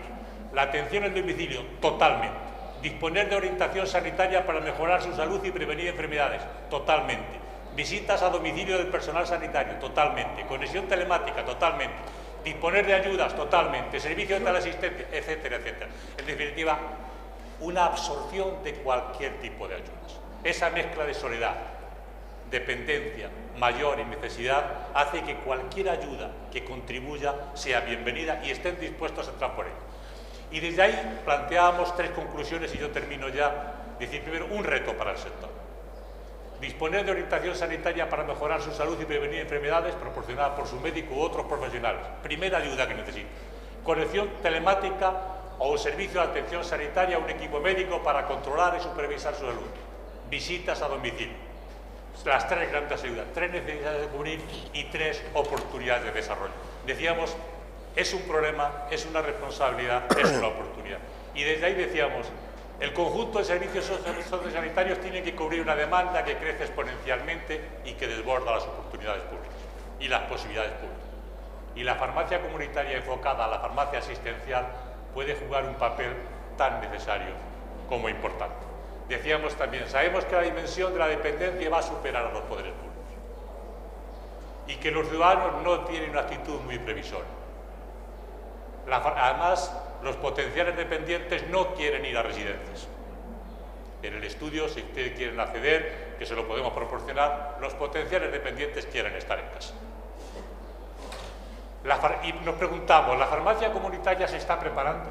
[SPEAKER 4] La atención en el domicilio, totalmente. Disponer de orientación sanitaria para mejorar su salud y prevenir enfermedades, totalmente. Visitas a domicilio del personal sanitario, totalmente. Conexión telemática, totalmente. Disponer de ayudas, totalmente, servicio de teleasistencia, etcétera, etcétera. En definitiva, una absorción de cualquier tipo de ayudas. Esa mezcla de soledad, dependencia, mayor y necesidad hace que cualquier ayuda que contribuya sea bienvenida y estén dispuestos a entrar por ella. Y desde ahí planteábamos 3 conclusiones y yo termino ya. Decir primero, un reto para el sector. Disponer de orientación sanitaria para mejorar su salud y prevenir enfermedades proporcionada por su médico u otros profesionales. Primera ayuda que necesita. Conexión telemática o un servicio de atención sanitaria, un equipo médico para controlar y supervisar su salud. Visitas a domicilio. Las 3 grandes ayudas, 3 necesidades de cubrir y 3 oportunidades de desarrollo. Decíamos, es un problema, es una responsabilidad, es una oportunidad. Y desde ahí decíamos, el conjunto de servicios sociosanitarios tiene que cubrir una demanda que crece exponencialmente y que desborda las oportunidades públicas y las posibilidades públicas. Y la farmacia comunitaria enfocada a la farmacia asistencial puede jugar un papel tan necesario como importante. Decíamos también, sabemos que la dimensión de la dependencia va a superar a los poderes públicos y que los ciudadanos no tienen una actitud muy previsora. Además, los potenciales dependientes no quieren ir a residencias. En el estudio, si ustedes quieren acceder, que se lo podemos proporcionar, los potenciales dependientes quieren estar en casa. Y nos preguntamos, ¿la farmacia comunitaria se está preparando?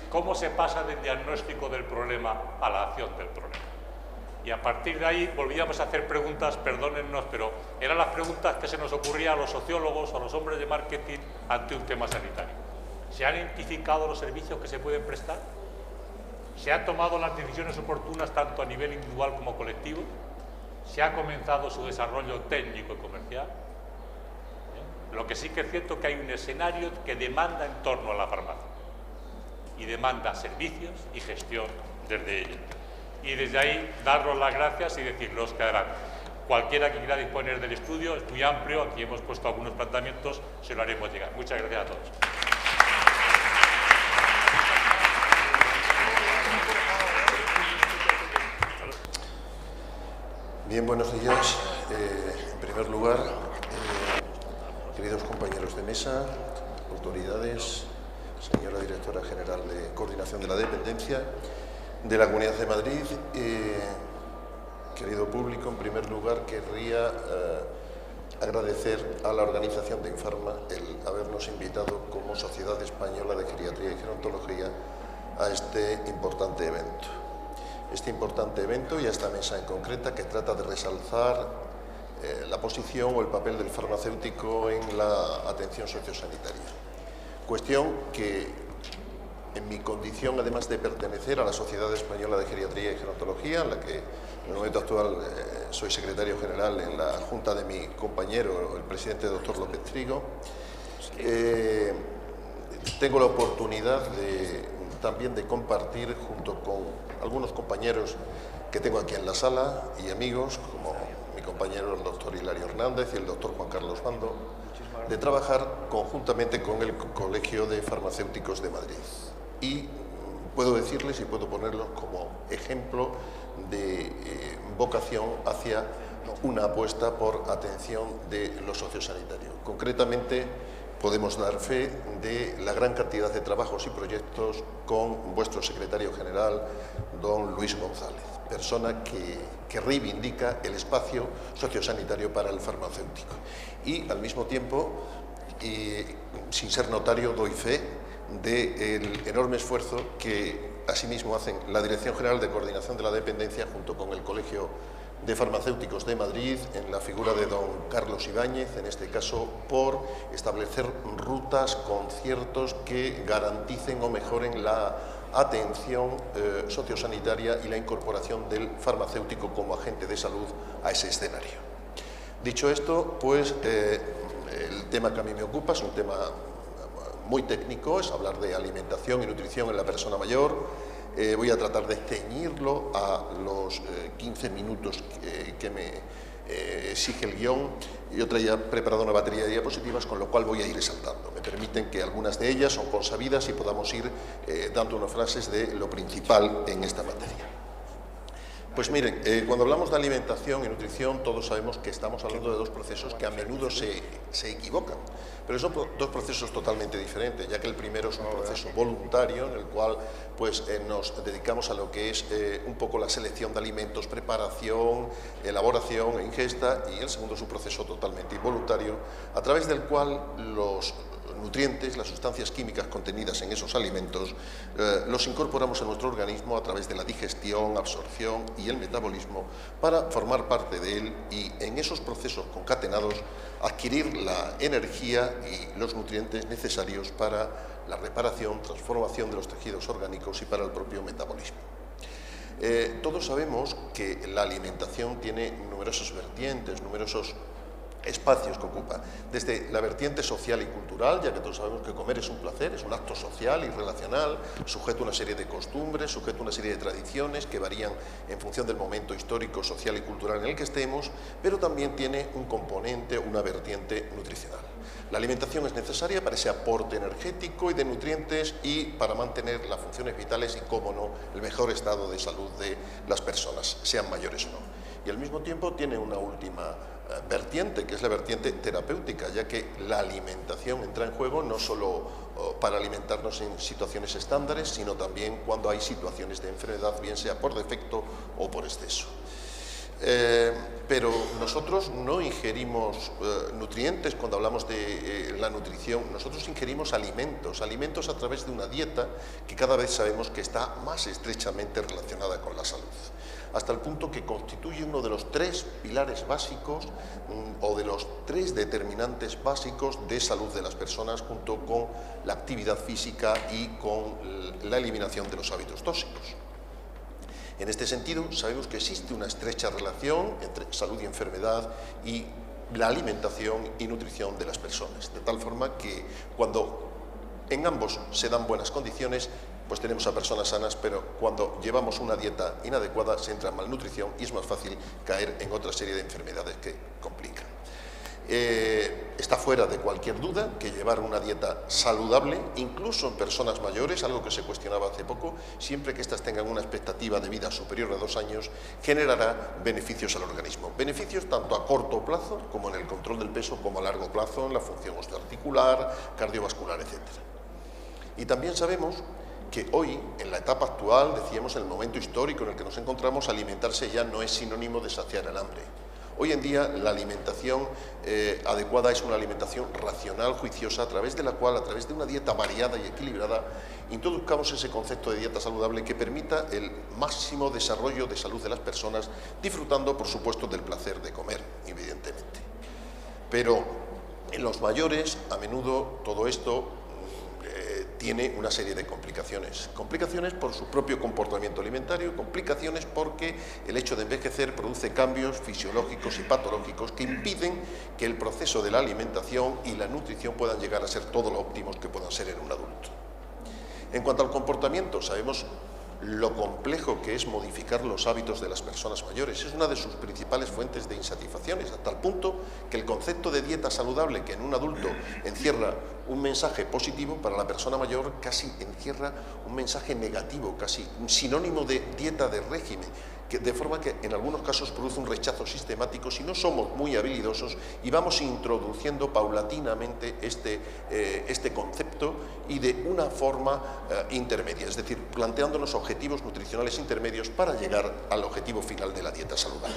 [SPEAKER 4] ¿Cómo se pasa del diagnóstico del problema a la acción del problema? Y a partir de ahí volvíamos a hacer preguntas, perdónennos, pero eran las preguntas que se nos ocurrían a los sociólogos, a los hombres de marketing ante un tema sanitario. ¿Se han identificado los servicios que se pueden prestar? ¿Se han tomado las decisiones oportunas tanto a nivel individual como colectivo? ¿Se ha comenzado su desarrollo técnico y comercial? Lo que sí que es cierto es que hay un escenario que demanda en torno a la farmacia y demanda servicios y gestión desde ella. Y desde ahí daros las gracias y decirlos que adelante. Cualquiera que quiera disponer del estudio es muy amplio, aquí hemos puesto algunos planteamientos, se lo haremos llegar. Muchas gracias a todos.
[SPEAKER 5] Bien, buenos días. En primer lugar, queridos compañeros de mesa, autoridades, señora directora general de Coordinación de la Dependencia de la Comunidad de Madrid, Querido público, en primer lugar querría agradecer a la organización de Infarma el habernos invitado como Sociedad Española de Geriatría y Gerontología a este importante evento. Este importante evento y a esta mesa en concreta que trata de resaltar la posición o el papel del farmacéutico en la atención sociosanitaria. Cuestión que, en mi condición, además de pertenecer a la Sociedad Española de Geriatría y Gerontología, en la que en el momento actual soy secretario general en la junta de mi compañero, el presidente doctor López Trigo, tengo la oportunidad también de compartir junto con algunos compañeros que tengo aquí en la sala y amigos, como mi compañero el doctor Hilario Hernández y el doctor Juan Carlos Bando, de trabajar conjuntamente con el Colegio de Farmacéuticos de Madrid. Y puedo decirles y puedo ponerlos como ejemplo de vocación hacia una apuesta por atención de lo sociosanitario. Concretamente, podemos dar fe de la gran cantidad de trabajos y proyectos con vuestro secretario general, don Luis González, persona que reivindica el espacio sociosanitario para el farmacéutico. Y al mismo tiempo, sin ser notario, doy fe del enorme esfuerzo que asimismo hacen la Dirección General de Coordinación de la Dependencia junto con el Colegio de Farmacéuticos de Madrid, en la figura de don Carlos Ibáñez, en este caso, por establecer rutas, conciertos que garanticen o mejoren la atención sociosanitaria y la incorporación del farmacéutico como agente de salud a ese escenario. Dicho esto, pues el tema que a mí me ocupa es un tema muy técnico, es hablar de alimentación y nutrición en la persona mayor. Voy a tratar de ceñirlo a los 15 minutos que me exige el guión. Yo traía preparado una batería de diapositivas, con lo cual voy a ir saltando. Me permiten que algunas de ellas son consabidas y podamos ir dando unas frases de lo principal en esta materia. Pues miren, cuando hablamos de alimentación y nutrición, todos sabemos que estamos hablando de dos procesos que a menudo se equivocan, pero son dos procesos totalmente diferentes, ya que el primero es un proceso voluntario, en el cual pues, nos dedicamos a lo que es un poco la selección de alimentos, preparación, elaboración e ingesta, y el segundo es un proceso totalmente involuntario, a través del cual los nutrientes, las sustancias químicas contenidas en esos alimentos, los incorporamos en nuestro organismo a través de la digestión, absorción y el metabolismo para formar parte de él y en esos procesos concatenados adquirir la energía y los nutrientes necesarios para la reparación, transformación de los tejidos orgánicos y para el propio metabolismo. Todos sabemos que la alimentación tiene numerosas vertientes, numerosos espacios que ocupa, desde la vertiente social y cultural, ya que todos sabemos que comer es un placer, es un acto social y relacional, sujeto a una serie de costumbres, sujeto a una serie de tradiciones que varían en función del momento histórico, social y cultural en el que estemos, pero también tiene un componente, una vertiente nutricional. La alimentación es necesaria para ese aporte energético y de nutrientes y para mantener las funciones vitales y, cómo no, el mejor estado de salud de las personas, sean mayores o no. Y al mismo tiempo tiene una última vertiente, que es la vertiente terapéutica, ya que la alimentación entra en juego no solo para alimentarnos en situaciones estándares, sino también cuando hay situaciones de enfermedad, bien sea por defecto o por exceso. Pero nosotros no ingerimos nutrientes cuando hablamos de la nutrición, nosotros ingerimos alimentos a través de una dieta que cada vez sabemos que está más estrechamente relacionada con la salud, hasta el punto que constituye uno de los 3 pilares básicos o de los 3 determinantes básicos de salud de las personas, junto con la actividad física y con la eliminación de los hábitos tóxicos. En este sentido, sabemos que existe una estrecha relación entre salud y enfermedad y la alimentación y nutrición de las personas, de tal forma que cuando en ambos se dan buenas condiciones, pues tenemos a personas sanas, pero cuando llevamos una dieta inadecuada se entra en malnutrición y es más fácil caer en otra serie de enfermedades que complican. Está fuera de cualquier duda que llevar una dieta saludable, incluso en personas mayores, algo que se cuestionaba hace poco, siempre que éstas tengan una expectativa de vida superior a 2 años, generará beneficios al organismo. Beneficios tanto a corto plazo, como en el control del peso, como a largo plazo, en la función osteoarticular, cardiovascular, etc. Y también sabemos que hoy, en la etapa actual, decíamos en el momento histórico en el que nos encontramos, alimentarse ya no es sinónimo de saciar el hambre. Hoy en día la alimentación adecuada es una alimentación racional, juiciosa, a través de la cual, a través de una dieta variada y equilibrada, introduzcamos ese concepto de dieta saludable que permita el máximo desarrollo de salud de las personas, disfrutando, por supuesto, del placer de comer, evidentemente. Pero en los mayores, a menudo, todo esto tiene una serie de complicaciones. Complicaciones por su propio comportamiento alimentario, complicaciones porque el hecho de envejecer produce cambios fisiológicos y patológicos que impiden que el proceso de la alimentación y la nutrición puedan llegar a ser todo lo óptimos que puedan ser en un adulto. En cuanto al comportamiento, sabemos lo complejo que es modificar los hábitos de las personas mayores. Es una de sus principales fuentes de insatisfacciones, hasta el punto que el concepto de dieta saludable, que en un adulto encierra un mensaje positivo, para la persona mayor casi encierra un mensaje negativo, casi un sinónimo de dieta de régimen, de forma que en algunos casos produce un rechazo sistemático si no somos muy habilidosos y vamos introduciendo paulatinamente este concepto y de una forma intermedia, es decir, planteándonos objetivos nutricionales intermedios para llegar al objetivo final de la dieta saludable.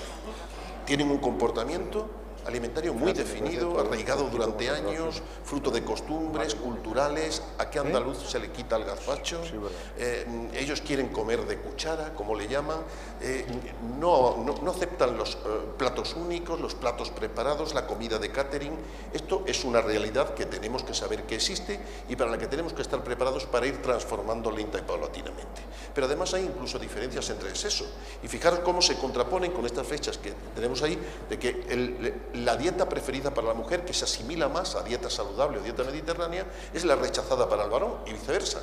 [SPEAKER 5] Tienen un comportamiento alimentario muy definido, arraigado durante años, fruto de costumbres culturales. ¿A qué andaluz se le quita el gazpacho? Ellos quieren comer de cuchara, como le llaman, no aceptan los platos únicos, los platos preparados, la comida de catering. Esto es una realidad que tenemos que saber que existe y para la que tenemos que estar preparados para ir transformando lenta y paulatinamente. Pero además hay incluso diferencias entre el sexo. Y fijaros cómo se contraponen con estas fechas que tenemos ahí, de que la dieta preferida para la mujer, que se asimila más a dieta saludable o dieta mediterránea, es la rechazada para el varón y viceversa.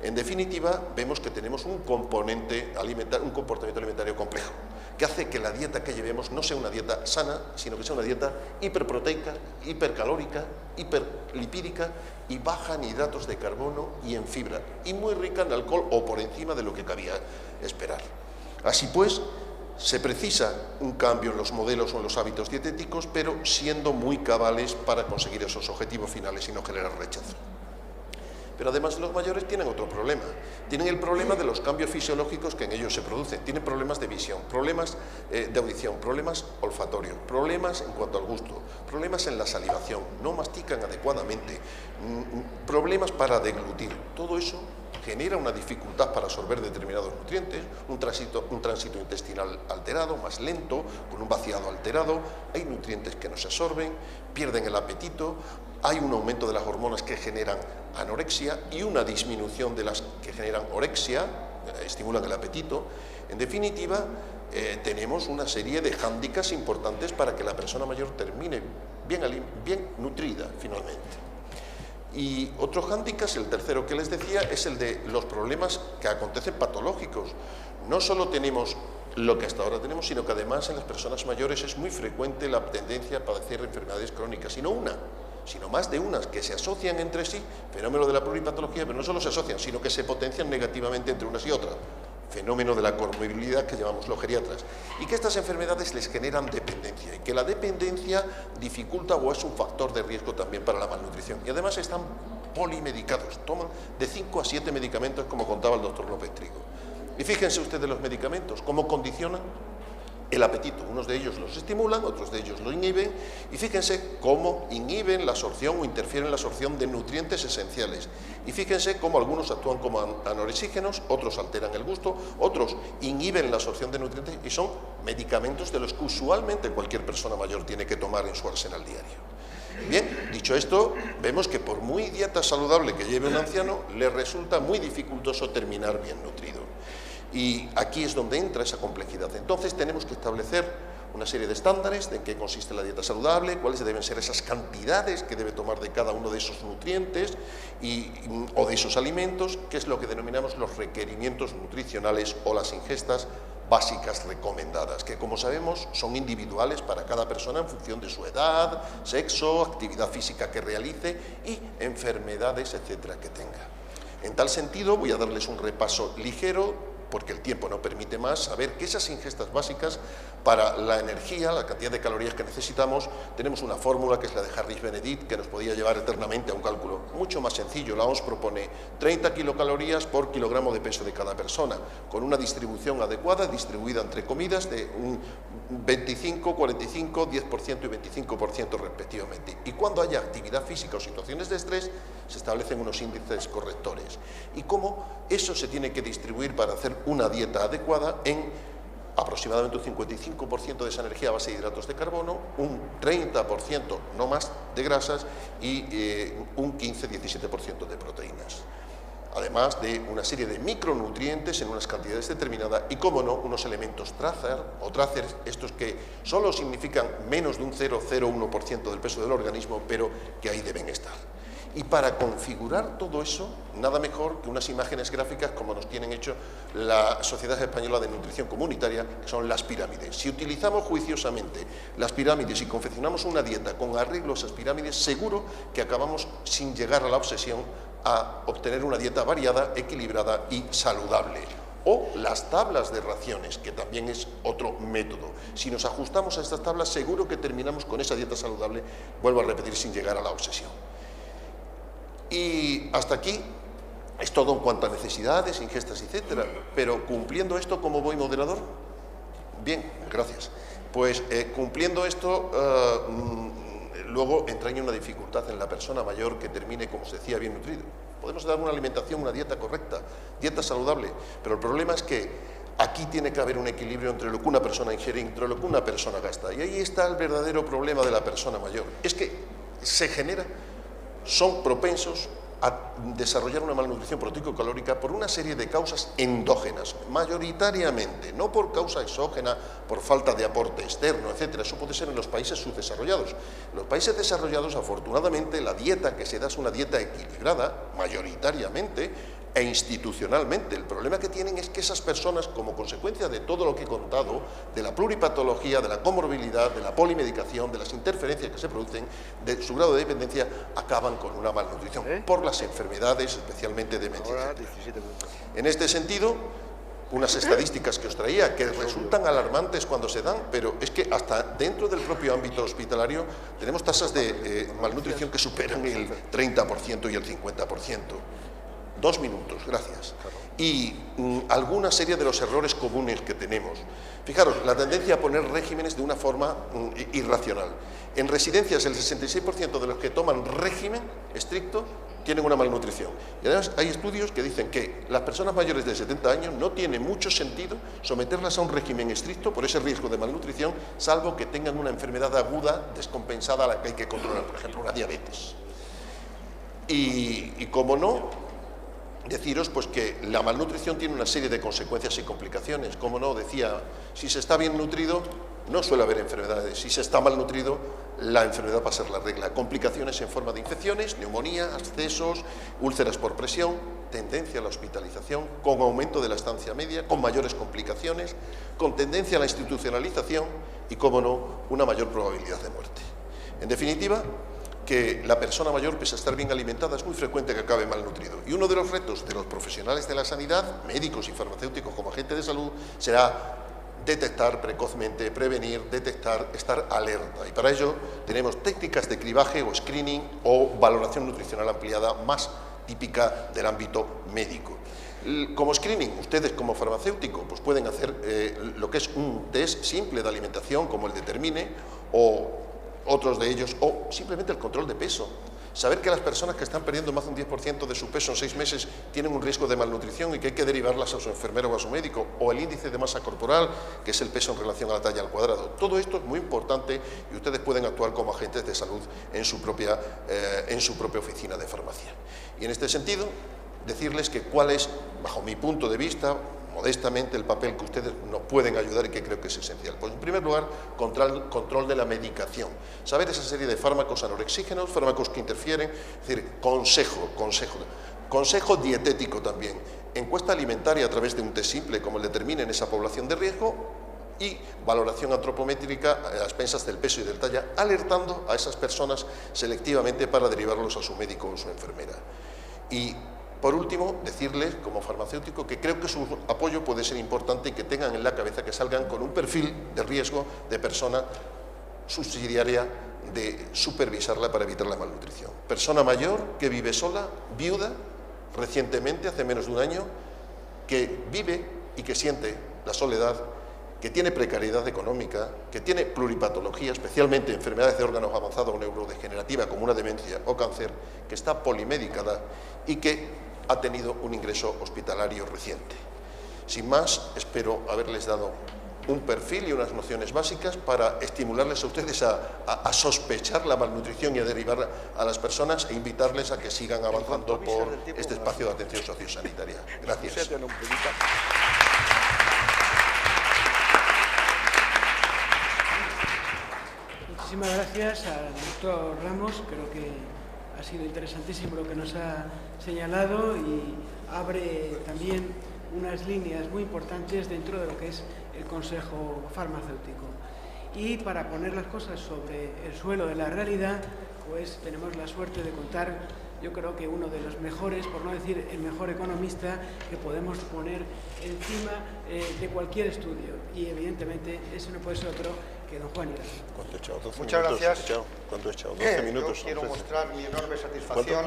[SPEAKER 5] En definitiva, vemos que tenemos un componimiento alimentario complejo, que hace que la dieta que llevemos no sea una dieta sana, sino que sea una dieta hiperproteica, hipercalórica, hiperlipídica y baja en hidratos de carbono y en fibra, y muy rica en alcohol o por encima de lo que cabía esperar. Así pues, se precisa un cambio en los modelos o en los hábitos dietéticos, pero siendo muy cabales para conseguir esos objetivos finales y no generar rechazo. Pero además los mayores tienen otro problema. Tienen el problema de los cambios fisiológicos que en ellos se producen. Tienen problemas de visión, problemas de audición, problemas olfatorios, problemas en cuanto al gusto, problemas en la salivación, no mastican adecuadamente, problemas para deglutir. Todo eso genera una dificultad para absorber determinados nutrientes, un tránsito intestinal alterado, más lento, con un vaciado alterado, hay nutrientes que no se absorben, pierden el apetito, hay un aumento de las hormonas que generan anorexia y una disminución de las que generan orexia, estimulan el apetito. En definitiva, tenemos una serie de hándicaps importantes para que la persona mayor termine bien nutrida finalmente. Y otro hándicap, el tercero que les decía, es el de los problemas que acontecen patológicos. No solo tenemos lo que hasta ahora tenemos, sino que además en las personas mayores es muy frecuente la tendencia a padecer enfermedades crónicas, sino más de unas que se asocian entre sí, fenómeno de la pluripatología, pero no solo se asocian, sino que se potencian negativamente entre unas y otras. Fenómeno de la comorbilidad que llamamos los geriatras, y que estas enfermedades les generan dependencia y que la dependencia dificulta o es un factor de riesgo también para la malnutrición. Y además están polimedicados, toman de 5 a 7 medicamentos, como contaba el doctor López Trigo. Y fíjense ustedes los medicamentos, cómo condicionan el apetito. Unos de ellos los estimulan, otros de ellos lo inhiben, y fíjense cómo inhiben la absorción o interfieren en la absorción de nutrientes esenciales. Y fíjense cómo algunos actúan como anorexígenos, otros alteran el gusto, otros inhiben la absorción de nutrientes y son medicamentos de los que usualmente cualquier persona mayor tiene que tomar en su arsenal diario. Bien, dicho esto, vemos que por muy dieta saludable que lleve un anciano, le resulta muy dificultoso terminar bien nutrido. Y aquí es donde entra esa complejidad. Entonces tenemos que establecer una serie de estándares de en qué consiste la dieta saludable, cuáles deben ser esas cantidades que debe tomar de cada uno de esos nutrientes o de esos alimentos, que es lo que denominamos los requerimientos nutricionales o las ingestas básicas recomendadas, que como sabemos son individuales para cada persona en función de su edad, sexo, actividad física que realice y enfermedades, etcétera, que tenga. En tal sentido, voy a darles un repaso ligero porque el tiempo no permite más, saber que esas ingestas básicas para la energía, la cantidad de calorías que necesitamos, tenemos una fórmula que es la de Harris-Benedict, que nos podía llevar eternamente a un cálculo mucho más sencillo. La OMS propone 30 kilocalorías por kilogramo de peso de cada persona, con una distribución adecuada, distribuida entre comidas de un 25, 45, 10% y 25% respectivamente. Y cuando haya actividad física o situaciones de estrés, se establecen unos índices correctores. Y cómo eso se tiene que distribuir para hacer una dieta adecuada en aproximadamente un 55% de esa energía a base de hidratos de carbono, un 30%, no más, de grasas y un 15-17% de proteínas. Además de una serie de micronutrientes en unas cantidades determinadas y, cómo no, unos elementos tracers, estos que solo significan menos de un 0,01% del peso del organismo, pero que ahí deben estar. Y para configurar todo eso, nada mejor que unas imágenes gráficas como nos tienen hecho la Sociedad Española de Nutrición Comunitaria, que son las pirámides. Si utilizamos juiciosamente las pirámides y confeccionamos una dieta con arreglo a esas pirámides, seguro que acabamos sin llegar a la obsesión a obtener una dieta variada, equilibrada y saludable. O las tablas de raciones, que también es otro método. Si nos ajustamos a estas tablas, seguro que terminamos con esa dieta saludable, vuelvo a repetir, sin llegar a la obsesión. Y hasta aquí es todo en cuanto a necesidades, ingestas, etcétera. Pero cumpliendo esto, ¿cómo voy, moderador? Bien, gracias. Pues cumpliendo esto, luego entraña una dificultad en la persona mayor que termine, como se decía, bien nutrido. Podemos dar una alimentación, una dieta correcta, dieta saludable, pero el problema es que aquí tiene que haber un equilibrio entre lo que una persona ingiere y entre lo que una persona gasta. Y ahí está el verdadero problema de la persona mayor. Es que son propensos a desarrollar una malnutrición proteico-calórica por una serie de causas endógenas, mayoritariamente, no por causa exógena, por falta de aporte externo, etcétera. Eso puede ser en los países subdesarrollados. En los países desarrollados, afortunadamente, la dieta que se da es una dieta equilibrada, mayoritariamente, e institucionalmente. El problema que tienen es que esas personas, como consecuencia de todo lo que he contado, de la pluripatología, de la comorbilidad, de la polimedicación, de las interferencias que se producen, de su grado de dependencia, acaban con una malnutrición por las enfermedades, especialmente de demencia. En este sentido, unas estadísticas que os traía, que resultan alarmantes cuando se dan, pero es que hasta dentro del propio ámbito hospitalario tenemos tasas de malnutrición que superan el 30% y el 50%. 2 minutos, gracias. Y alguna serie de los errores comunes que tenemos. Fijaros, la tendencia a poner regímenes de una forma irracional. En residencias, el 66% de los que toman régimen estricto tienen una malnutrición. Y además hay estudios que dicen que las personas mayores de 70 años no tiene mucho sentido someterlas a un régimen estricto por ese riesgo de malnutrición, salvo que tengan una enfermedad aguda descompensada a la que hay que controlar, por ejemplo, una diabetes. Y como no, deciros pues que la malnutrición tiene una serie de consecuencias y complicaciones. Como no, decía, si se está bien nutrido no suele haber enfermedades, si se está malnutrido la enfermedad va a ser la regla. Complicaciones en forma de infecciones, neumonía, abscesos, úlceras por presión, tendencia a la hospitalización, con aumento de la estancia media, con mayores complicaciones, con tendencia a la institucionalización y, como no, una mayor probabilidad de muerte. En definitiva, que la persona mayor, pese a estar bien alimentada, es muy frecuente que acabe malnutrido. Y uno de los retos de los profesionales de la sanidad, médicos y farmacéuticos como agentes de salud, será detectar precozmente, prevenir, detectar, estar alerta. Y para ello tenemos técnicas de cribaje o screening o valoración nutricional ampliada más típica del ámbito médico. Como screening, ustedes como farmacéutico pues pueden hacer lo que es un test simple de alimentación como el Determine o otros de ellos, o simplemente el control de peso. Saber que las personas que están perdiendo más de un 10% de su peso en 6 meses tienen un riesgo de malnutrición y que hay que derivarlas a su enfermero o a su médico, o el índice de masa corporal, que es el peso en relación a la talla al cuadrado. Todo esto es muy importante y ustedes pueden actuar como agentes de salud en su propia oficina de farmacia. Y en este sentido, decirles que cuál es, bajo mi punto de vista, modestamente, el papel que ustedes nos pueden ayudar y que creo que es esencial. Pues en primer lugar, control de la medicación. Saber esa serie de fármacos anorexígenos, fármacos que interfieren, es decir, consejo dietético también. Encuesta alimentaria a través de un test simple, como el Determine en esa población de riesgo, y valoración antropométrica a expensas del peso y del talla, alertando a esas personas selectivamente para derivarlos a su médico o su enfermera. Y Por último, decirles, como farmacéutico, que creo que su apoyo puede ser importante y que tengan en la cabeza que salgan con un perfil de riesgo de persona subsidiaria de supervisarla para evitar la malnutrición. Persona mayor que vive sola, viuda, recientemente, hace menos de un año, que vive y que siente la soledad, que tiene precariedad económica, que tiene pluripatología, especialmente enfermedades de órganos avanzados o neurodegenerativa como una demencia o cáncer, que está polimedicada y que ha tenido un ingreso hospitalario reciente. Sin más, espero haberles dado un perfil y unas nociones básicas para estimularles a ustedes a sospechar la malnutrición y a derivar a las personas e invitarles a que sigan avanzando por este espacio de atención sociosanitaria. Gracias.
[SPEAKER 1] Muchísimas gracias al doctor Ramos. Creo que ha sido interesantísimo lo que nos ha señalado y abre también unas líneas muy importantes dentro de lo que es el Consejo Farmacéutico. Y para poner las cosas sobre el suelo de la realidad, pues tenemos la suerte de contar, yo creo que uno de los mejores, por no decir el mejor economista que podemos poner encima de cualquier estudio. Y evidentemente ese no puede ser otro que don Juan Irán.
[SPEAKER 5] ¿Cuánto he echado? 12
[SPEAKER 6] Muchas
[SPEAKER 5] minutos.
[SPEAKER 6] gracias.
[SPEAKER 5] ¿Cuánto he echado? 12 minutos.
[SPEAKER 6] Yo quiero mostrar mi enorme satisfacción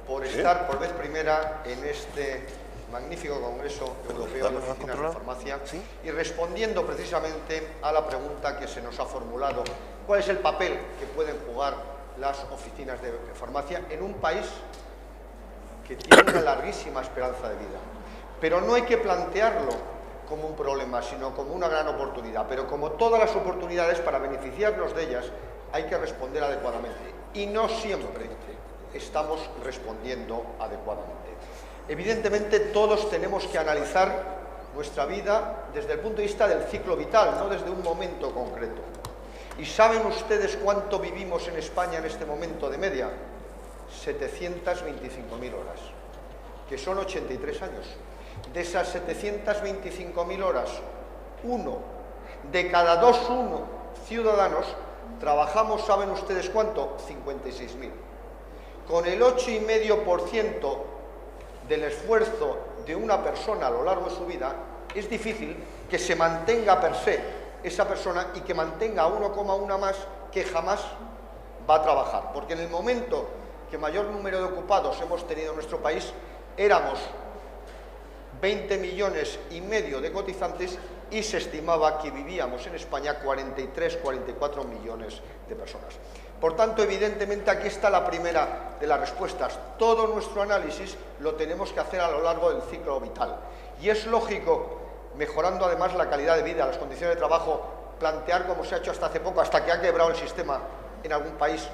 [SPEAKER 6] por
[SPEAKER 5] ¿Sí?
[SPEAKER 6] estar por vez primera en este magnífico Congreso Europeo de Oficinas de Farmacia y respondiendo precisamente a la pregunta que se nos ha formulado: ¿cuál es el papel que pueden jugar las oficinas de farmacia en un país que tiene una larguísima esperanza de vida? Pero no hay que plantearlo como un problema, sino como una gran oportunidad. Pero como todas las oportunidades, para beneficiarnos de ellas, hay que responder adecuadamente. Y no siempre estamos respondiendo adecuadamente. Evidentemente, todos tenemos que analizar nuestra vida desde el punto de vista del ciclo vital, no desde un momento concreto. ¿Y saben ustedes cuánto vivimos en España en este momento de media? 725.000 horas, que son 83 años. De esas 725.000 horas, uno de cada dos ciudadanos trabajamos, ¿saben ustedes cuánto? 56.000. Con el 8,5% del esfuerzo de una persona a lo largo de su vida, es difícil que se mantenga per se esa persona y que mantenga a 1,1 más que jamás va a trabajar. Porque en el momento que mayor número de ocupados hemos tenido en nuestro país, éramos 20,5 millones de cotizantes y se estimaba que vivíamos en España 43-44 millones de personas. Por tanto, evidentemente, aquí está la primera de las respuestas. Todo nuestro análisis lo tenemos que hacer a lo largo del ciclo vital. Y es lógico, mejorando además la calidad de vida, las condiciones de trabajo, plantear, como se ha hecho hasta hace poco, hasta que ha quebrado el sistema en algún país,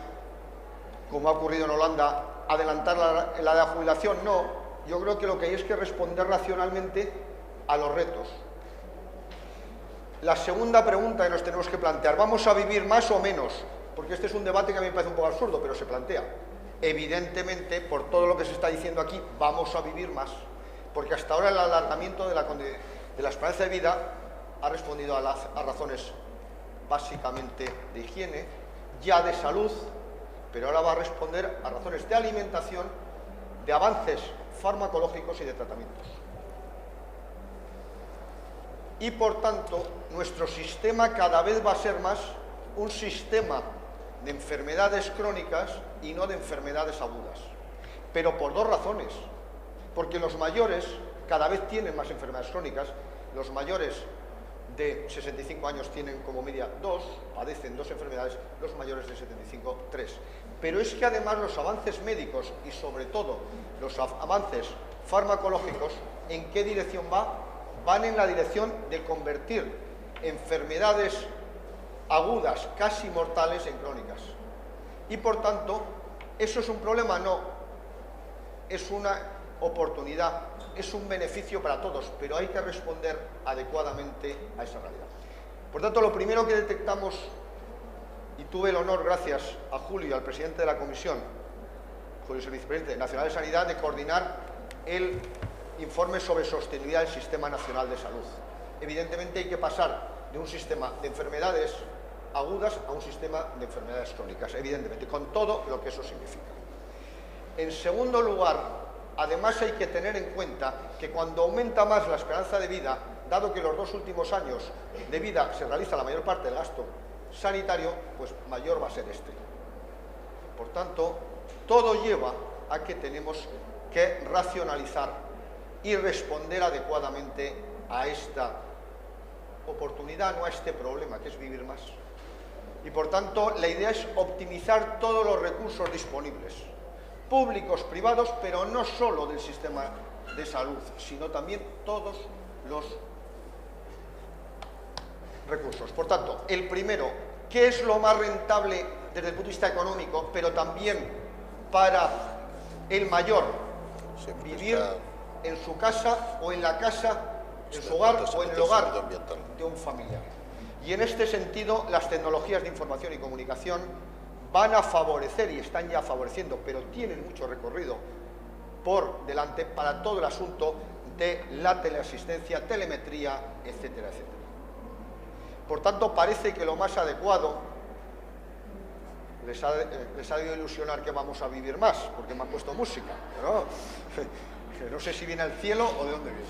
[SPEAKER 6] como ha ocurrido en Holanda, adelantar la edad de jubilación. No, yo creo que lo que hay es que responder racionalmente a los retos. La segunda pregunta que nos tenemos que plantear: ¿vamos a vivir más o menos? Porque este es un debate que a mí me parece un poco absurdo, pero se plantea. Evidentemente, por todo lo que se está diciendo aquí, vamos a vivir más. Porque hasta ahora el alargamiento de la esperanza de vida ha respondido a razones básicamente de higiene, ya de salud, pero ahora va a responder a razones de alimentación, de avances farmacológicos y de tratamientos. Y por tanto, nuestro sistema cada vez va a ser más un sistema de enfermedades crónicas y no de enfermedades agudas. Pero por dos razones. Porque los mayores cada vez tienen más enfermedades crónicas. Los mayores de 65 años tienen como media padecen dos enfermedades, los mayores de 75, 3. Pero es que además los avances médicos y sobre todo los avances farmacológicos, ¿en qué dirección van en la dirección de convertir enfermedades agudas, casi mortales, en crónicas. Y por tanto, ¿eso es un problema? No. Es una oportunidad, es un beneficio para todos, pero hay que responder adecuadamente a esa realidad. Por tanto, lo primero que detectamos, y tuve el honor, gracias a Julio y al presidente de la Comisión, Julio es el vicepresidente nacional de Sanidad, de coordinar el informe sobre sostenibilidad del Sistema Nacional de Salud. Evidentemente hay que pasar de un sistema de enfermedades agudas a un sistema de enfermedades crónicas, evidentemente, con todo lo que eso significa. En segundo lugar, Además, hay que tener en cuenta que cuando aumenta más la esperanza de vida, dado que los 2 últimos años de vida se realiza la mayor parte del gasto sanitario, pues mayor va a ser este. Por tanto, todo lleva a que tenemos que racionalizar y responder adecuadamente a esta oportunidad, no a este problema, que es vivir más. Y por tanto, la idea es optimizar todos los recursos disponibles, públicos, privados, pero no solo del sistema de salud, sino también todos los recursos. Por tanto, el primero, ¿qué es lo más rentable desde el punto de vista económico, pero también para el mayor? Vivir en su casa o en la casa, en su hogar o en el hogar de un familiar. Y en este sentido, las tecnologías de información y comunicación van a favorecer, y están ya favoreciendo, pero tienen mucho recorrido por delante para todo el asunto de la teleasistencia, telemetría, etcétera, etcétera. Por tanto, parece que lo más adecuado, les ha debido ilusionar que vamos a vivir más, porque me han puesto música, ¿no? No sé si viene al cielo o de dónde viene.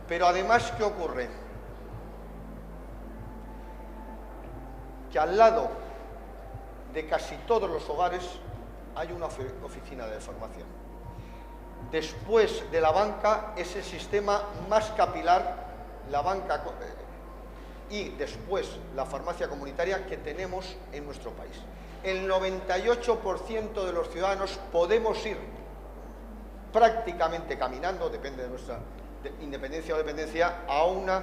[SPEAKER 6] Pero además, ¿qué ocurre? Que al lado de casi todos los hogares hay una oficina de farmacia. Después de la banca es el sistema más capilar, la banca y después la farmacia comunitaria que tenemos en nuestro país. El 98% de los ciudadanos podemos ir prácticamente caminando, depende de nuestra independencia o dependencia, a una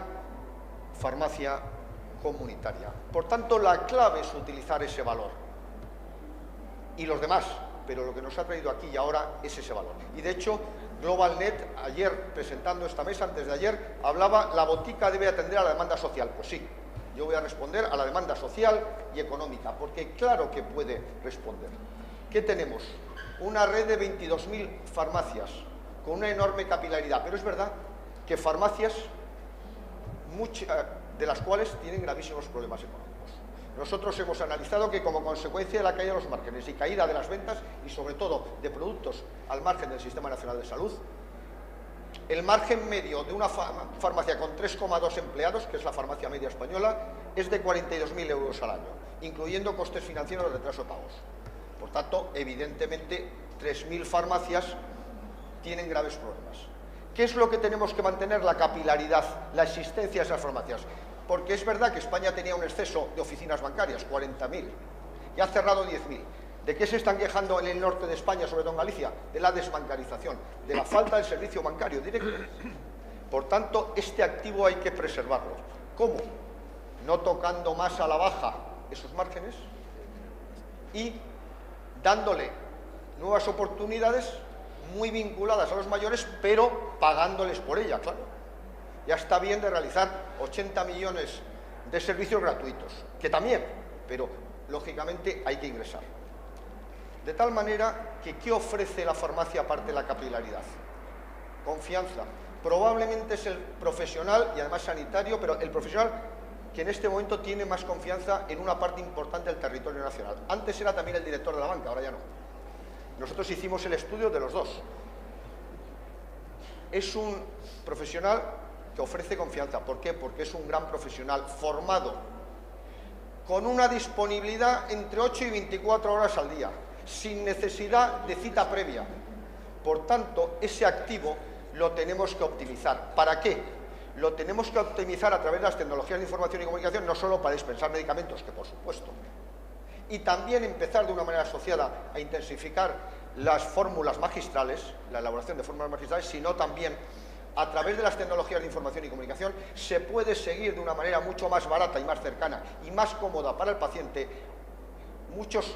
[SPEAKER 6] farmacia comunitaria. Por tanto, la clave es utilizar ese valor. Y los demás, pero lo que nos ha traído aquí y ahora es ese valor. Y de hecho, GlobalNet, ayer presentando esta mesa, antes de ayer, hablaba, la botica debe atender a la demanda social. Pues sí, yo voy a responder a la demanda social y económica, porque claro que puede responder. ¿Qué tenemos? Una red de 22.000 farmacias, con una enorme capilaridad, pero es verdad que farmacias, muchas de las cuales tienen gravísimos problemas económicos. Nosotros hemos analizado que como consecuencia de la caída de los márgenes y caída de las ventas, y sobre todo de productos al margen del Sistema Nacional de Salud, el margen medio de una farmacia con 3,2 empleados, que es la farmacia media española, es de 42.000 euros al año, incluyendo costes financieros de retraso de pagos. Por tanto, evidentemente, 3.000 farmacias tienen graves problemas. ¿Qué es lo que tenemos que mantener? La capilaridad, la existencia de esas farmacias. Porque es verdad que España tenía un exceso de oficinas bancarias, 40.000, y ha cerrado 10.000. ¿De qué se están quejando en el norte de España, sobre todo en Galicia? De la desbancarización, de la falta del servicio bancario directo. Por tanto, este activo hay que preservarlo. ¿Cómo? No tocando más a la baja esos márgenes y dándole nuevas oportunidades muy vinculadas a los mayores, pero pagándoles por ella, claro. Ya está bien de realizar 80 millones de servicios gratuitos, que también, pero lógicamente hay que ingresar. De tal manera que, ¿qué ofrece la farmacia aparte de la capilaridad? Confianza. Probablemente es el profesional, y además sanitario, pero el profesional que en este momento tiene más confianza en una parte importante del territorio nacional. Antes era también el director de la banca, ahora ya no. Nosotros hicimos el estudio de los dos. Es un profesional que ofrece confianza. ¿Por qué? Porque es un gran profesional formado, con una disponibilidad entre 8 y 24 horas al día, sin necesidad de cita previa. Por tanto, ese activo lo tenemos que optimizar. ¿Para qué? Lo tenemos que optimizar a través de las tecnologías de información y comunicación, no solo para dispensar medicamentos, que por supuesto, y también empezar de una manera asociada a intensificar las fórmulas magistrales, la elaboración de fórmulas magistrales, sino también a través de las tecnologías de información y comunicación se puede seguir de una manera mucho más barata y más cercana y más cómoda para el paciente muchos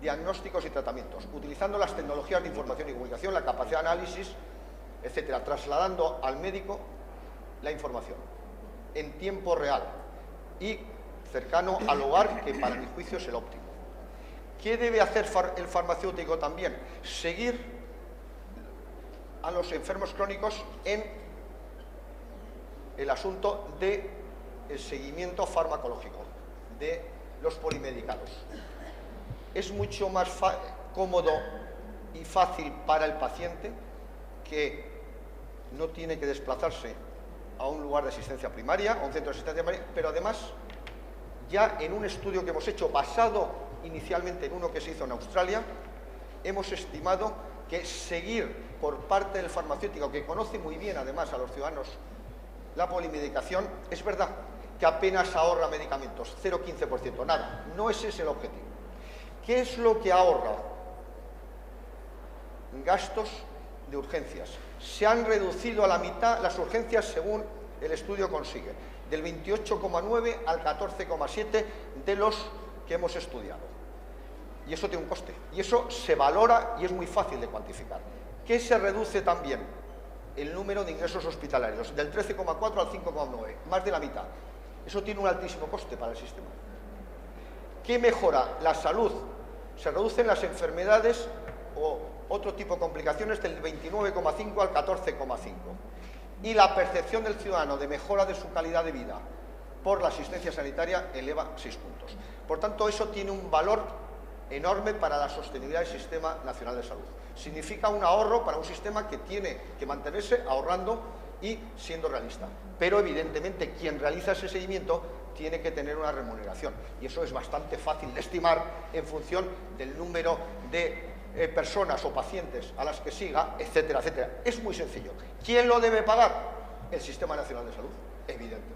[SPEAKER 6] diagnósticos y tratamientos, utilizando las tecnologías de información y comunicación, la capacidad de análisis, etcétera, trasladando al médico la información en tiempo real y cercano al hogar, que para mi juicio es el óptimo. ¿Qué debe hacer el farmacéutico también? Seguir a los enfermos crónicos en el asunto del seguimiento farmacológico de los polimedicados. Es mucho más cómodo y fácil para el paciente, que no tiene que desplazarse a un lugar de asistencia primaria, a un centro de asistencia primaria, pero además, ya en un estudio que hemos hecho, basado inicialmente en uno que se hizo en Australia, hemos estimado que seguir por parte del farmacéutico, que conoce muy bien además a los ciudadanos la polimedicación, es verdad que apenas ahorra medicamentos, 0,15%, nada, no ese es el objetivo. ¿Qué es lo que ahorra? Gastos de urgencias. Se han reducido a la mitad las urgencias según el estudio consigue, del 28,9 al 14,7 de los que hemos estudiado. Y eso tiene un coste, y eso se valora y es muy fácil de cuantificar. ¿Qué se reduce también? El número de ingresos hospitalarios, del 13,4 al 5,9, más de la mitad. Eso tiene un altísimo coste para el sistema. ¿Qué mejora? La salud. Se reducen las enfermedades o otro tipo de complicaciones del 29,5 al 14,5. Y la percepción del ciudadano de mejora de su calidad de vida por la asistencia sanitaria eleva 6 puntos. Por tanto, eso tiene un valor enorme para la sostenibilidad del Sistema Nacional de Salud. Significa un ahorro para un sistema que tiene que mantenerse ahorrando y siendo realista. Pero, evidentemente, quien realiza ese seguimiento tiene que tener una remuneración. Y eso es bastante fácil de estimar en función del número de personas o pacientes a las que siga, etcétera, etcétera. Es muy sencillo. ¿Quién lo debe pagar? El Sistema Nacional de Salud, evidentemente,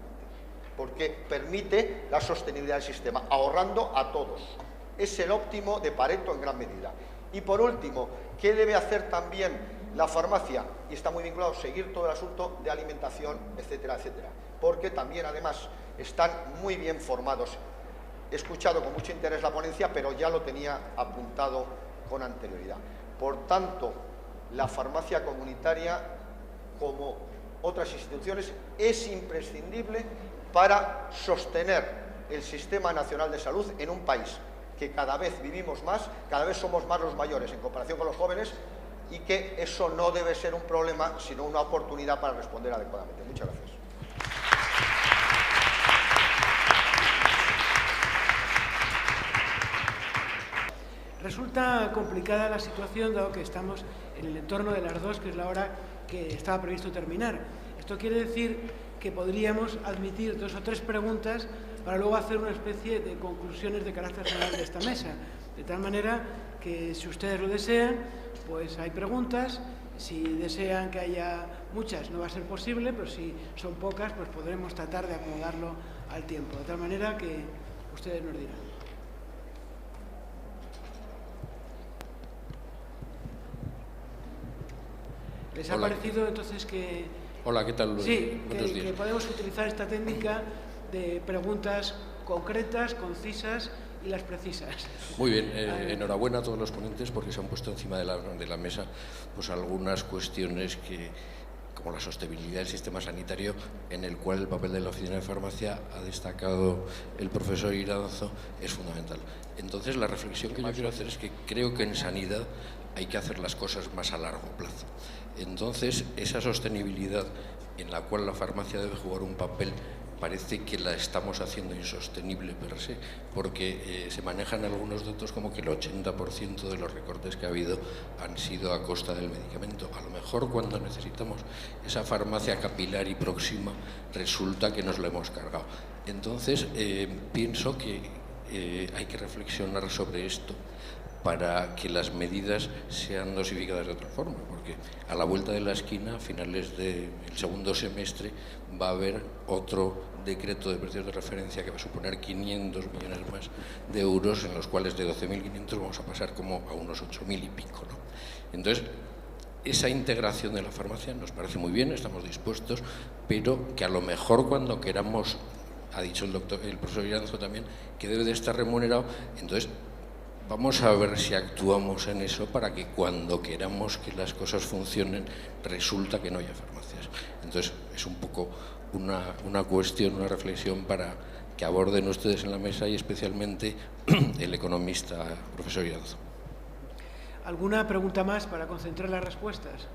[SPEAKER 6] porque permite la sostenibilidad del sistema, ahorrando a todos. Es el óptimo de Pareto en gran medida. Y por último, ¿qué debe hacer también la farmacia? Y está muy vinculado, seguir todo el asunto de alimentación, etcétera, etcétera, porque también además están muy bien formados. He escuchado con mucho interés la ponencia, pero ya lo tenía apuntado con anterioridad. Por tanto, la farmacia comunitaria, como otras instituciones, es imprescindible para sostener el Sistema Nacional de Salud en un país que cada vez vivimos más, cada vez somos más los mayores en comparación con los jóvenes, y que eso no debe ser un problema, sino una oportunidad para responder adecuadamente. Muchas gracias.
[SPEAKER 1] Resulta complicada la situación, dado que estamos en el entorno de las 2, que es la hora que estaba previsto terminar. Esto quiere decir que podríamos admitir 2 o 3 preguntas para luego hacer una especie de conclusiones de carácter general de esta mesa. De tal manera que, si ustedes lo desean, pues hay preguntas. Si desean que haya muchas, no va a ser posible, pero si son pocas, pues podremos tratar de acomodarlo al tiempo. De tal manera que ustedes nos dirán. ¿Les ha parecido entonces que...
[SPEAKER 7] Hola, ¿qué tal, Luis?
[SPEAKER 1] Sí,
[SPEAKER 7] Buenos días.
[SPEAKER 1] que podemos utilizar esta técnica de preguntas concretas, concisas y las precisas?
[SPEAKER 7] Muy bien, enhorabuena a todos los ponentes porque se han puesto encima de la mesa pues algunas cuestiones que, como la sostenibilidad del sistema sanitario, en el cual el papel de la Oficina de Farmacia ha destacado el profesor Iranzo, es fundamental. Entonces, la reflexión que yo quiero hacer es que creo que en sanidad hay que hacer las cosas más a largo plazo. Entonces, esa sostenibilidad en la cual la farmacia debe jugar un papel parece que la estamos haciendo insostenible per se, porque se manejan algunos datos como que el 80% de los recortes que ha habido han sido a costa del medicamento. A lo mejor cuando necesitamos esa farmacia capilar y próxima resulta que nos la hemos cargado. Entonces, pienso que hay que reflexionar sobre esto para que las medidas sean dosificadas de otra forma, porque a la vuelta de la esquina, a finales del segundo semestre, va a haber otro decreto de precios de referencia que va a suponer 500 millones más de euros, en los cuales de 12.500 vamos a pasar como a unos 8.000 y pico, ¿no? Entonces, esa integración de la farmacia nos parece muy bien, estamos dispuestos, pero que a lo mejor cuando queramos, ha dicho el profesor Iranzo también, que debe de estar remunerado, entonces vamos a ver si actuamos en eso para que cuando queramos que las cosas funcionen resulta que no haya farmacias. Entonces es un poco una cuestión, una reflexión para que aborden ustedes en la mesa y especialmente el economista profesor Iranzo.
[SPEAKER 1] ¿Alguna pregunta más para concentrar las respuestas?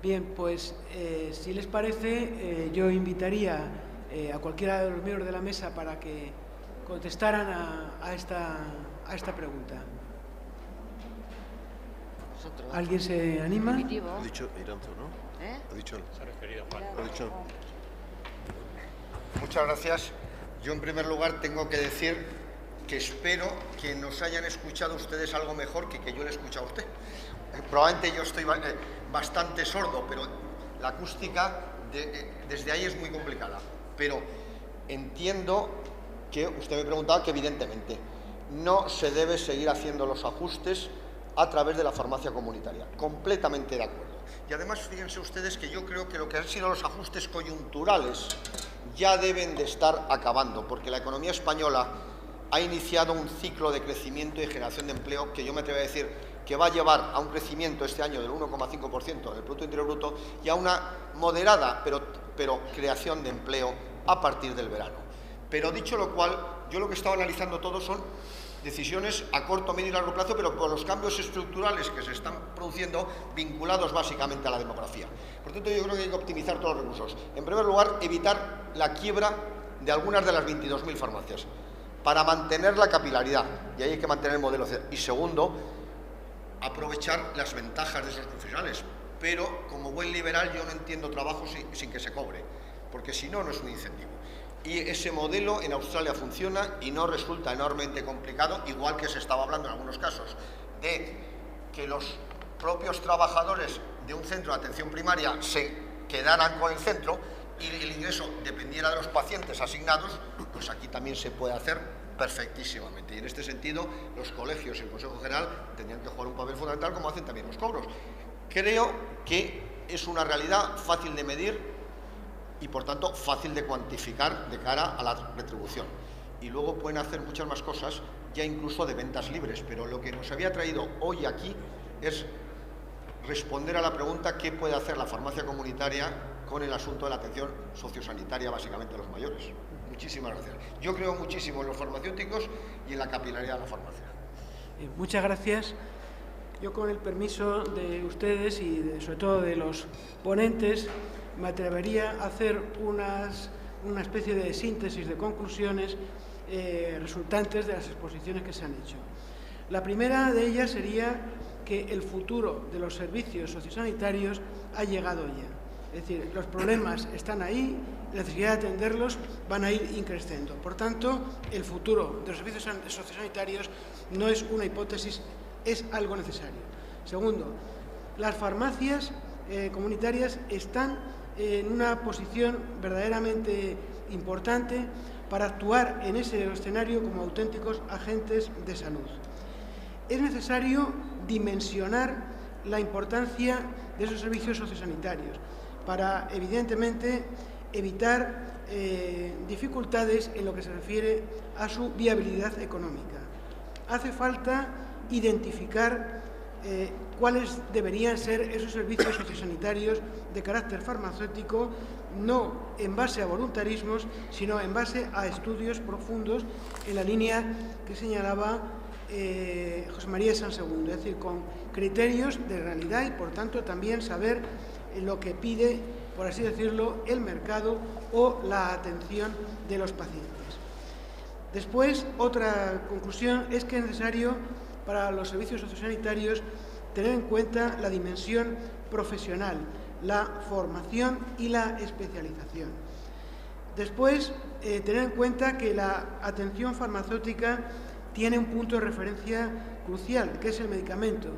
[SPEAKER 1] Bien, pues si les parece, yo invitaría a cualquiera de los miembros de la mesa para que contestaran a esta pregunta. ¿Alguien se anima?
[SPEAKER 5] Ha dicho Iranzo, ¿no? Ha dicho él.
[SPEAKER 4] Se ha referido Juan.
[SPEAKER 5] Ha dicho.
[SPEAKER 6] Muchas gracias. Yo, en primer lugar, tengo que decir que espero que nos hayan escuchado ustedes algo mejor que yo le he escuchado a usted. Probablemente yo estoy bastante sordo, pero la acústica desde ahí es muy complicada. Pero entiendo que usted me preguntaba que, evidentemente, no se debe seguir haciendo los ajustes a través de la farmacia comunitaria. Completamente de acuerdo. Y además, fíjense ustedes que yo creo que lo que han sido los ajustes coyunturales ya deben de estar acabando, porque la economía española ha iniciado un ciclo de crecimiento y generación de empleo que yo me atrevo a decir que va a llevar a un crecimiento este año del 1,5% del Producto Interior Bruto y a una moderada pero creación de empleo a partir del verano. Pero dicho lo cual, yo lo que estaba analizando todo son decisiones a corto, medio y largo plazo, pero por los cambios estructurales que se están produciendo vinculados básicamente a la demografía. Por tanto, yo creo que hay que optimizar todos los recursos. En primer lugar, evitar la quiebra de algunas de las 22.000 farmacias para mantener la capilaridad, y ahí hay que mantener el modelo C. Y segundo, aprovechar las ventajas de esos profesionales. Pero, como buen liberal, yo no entiendo trabajo sin que se cobre, porque si no, no es un incentivo. Y ese modelo en Australia funciona y no resulta enormemente complicado, igual que se estaba hablando en algunos casos, de que los propios trabajadores de un centro de atención primaria se quedaran con el centro y el ingreso dependiera de los pacientes asignados, pues aquí también se puede hacer perfectísimamente. Y en este sentido, los colegios y el Consejo General tendrían que jugar un papel fundamental, como hacen también los cobros. Creo que es una realidad fácil de medir y, por tanto, fácil de cuantificar de cara a la retribución. Y luego pueden hacer muchas más cosas, ya incluso de ventas libres, pero lo que nos había traído hoy aquí es responder a la pregunta ¿qué puede hacer la farmacia comunitaria con el asunto de la atención sociosanitaria, básicamente de los mayores? Muchísimas gracias. Yo creo muchísimo en los farmacéuticos y en la capilaridad de la farmacia.
[SPEAKER 1] Muchas gracias. Yo, con el permiso de ustedes y sobre todo de los ponentes, me atrevería a hacer una especie de síntesis de conclusiones resultantes de las exposiciones que se han hecho. La primera de ellas sería que el futuro de los servicios sociosanitarios ha llegado ya. Es decir, los problemas están ahí, la necesidad de atenderlos van a ir increciendo. Por tanto, el futuro de los servicios sociosanitarios no es una hipótesis, es algo necesario. Segundo, las farmacias comunitarias están en una posición verdaderamente importante para actuar en ese escenario como auténticos agentes de salud. Es necesario dimensionar la importancia de esos servicios sociosanitarios para, evidentemente, evitar dificultades en lo que se refiere a su viabilidad económica. Hace falta identificar cuáles deberían ser esos servicios sociosanitarios de carácter farmacéutico, no en base a voluntarismos, sino en base a estudios profundos en la línea que señalaba José María San Segundo, es decir, con criterios de realidad y, por tanto, también saber lo que pide, por así decirlo, el mercado o la atención de los pacientes. Después, otra conclusión es que es necesario para los servicios sociosanitarios tener en cuenta la dimensión profesional, la formación y la especialización. Después, tener en cuenta que la atención farmacéutica tiene un punto de referencia crucial, que es el medicamento,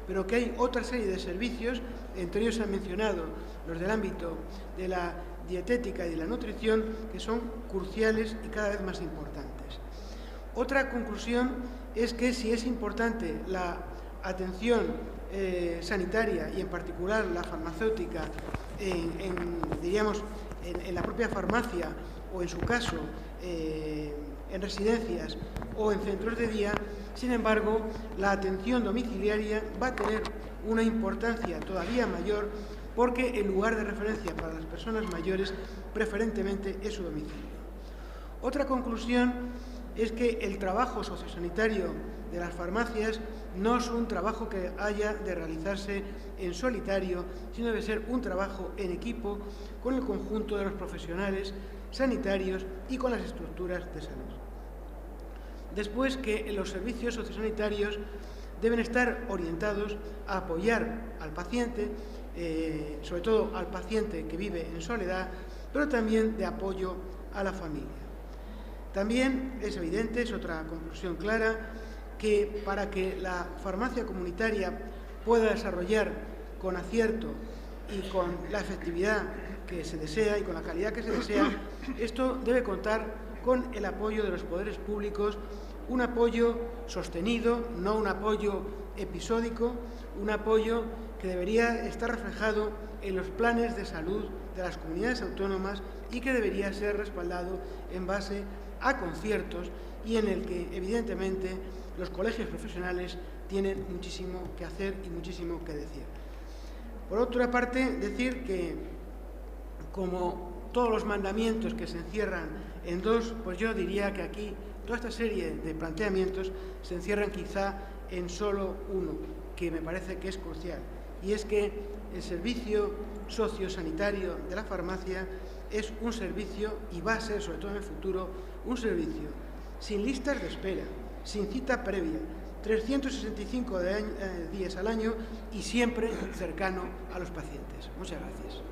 [SPEAKER 1] pero que hay otra serie de servicios, entre ellos se han mencionado los del ámbito de la dietética y de la nutrición, que son cruciales y cada vez más importantes. Otra conclusión es que si es importante la atención sanitaria y en particular la farmacéutica en la propia farmacia o en su caso en residencias o en centros de día, sin embargo, la atención domiciliaria va a tener una importancia todavía mayor porque el lugar de referencia para las personas mayores preferentemente es su domicilio. Otra conclusión es que el trabajo sociosanitario de las farmacias no es un trabajo que haya de realizarse en solitario, sino debe ser un trabajo en equipo con el conjunto de los profesionales sanitarios y con las estructuras de salud. Después, que los servicios sociosanitarios deben estar orientados a apoyar al paciente, sobre todo al paciente que vive en soledad, pero también de apoyo a la familia. También es evidente, es otra conclusión clara, que para que la farmacia comunitaria pueda desarrollar con acierto y con la efectividad que se desea y con la calidad que se desea, esto debe contar con el apoyo de los poderes públicos, un apoyo sostenido, no un apoyo episódico, un apoyo que debería estar reflejado en los planes de salud de las comunidades autónomas y que debería ser respaldado en base a conciertos y en el que, evidentemente, los colegios profesionales tienen muchísimo que hacer y muchísimo que decir. Por otra parte, decir que, como todos los mandamientos que se encierran en dos, pues yo diría que aquí toda esta serie de planteamientos se encierran quizá en solo uno, que me parece que es crucial, y es que el servicio sociosanitario de la farmacia es un servicio, y va a ser, sobre todo en el futuro, un servicio sin listas de espera, sin cita previa, 365 días al año y siempre cercano a los pacientes. Muchas gracias.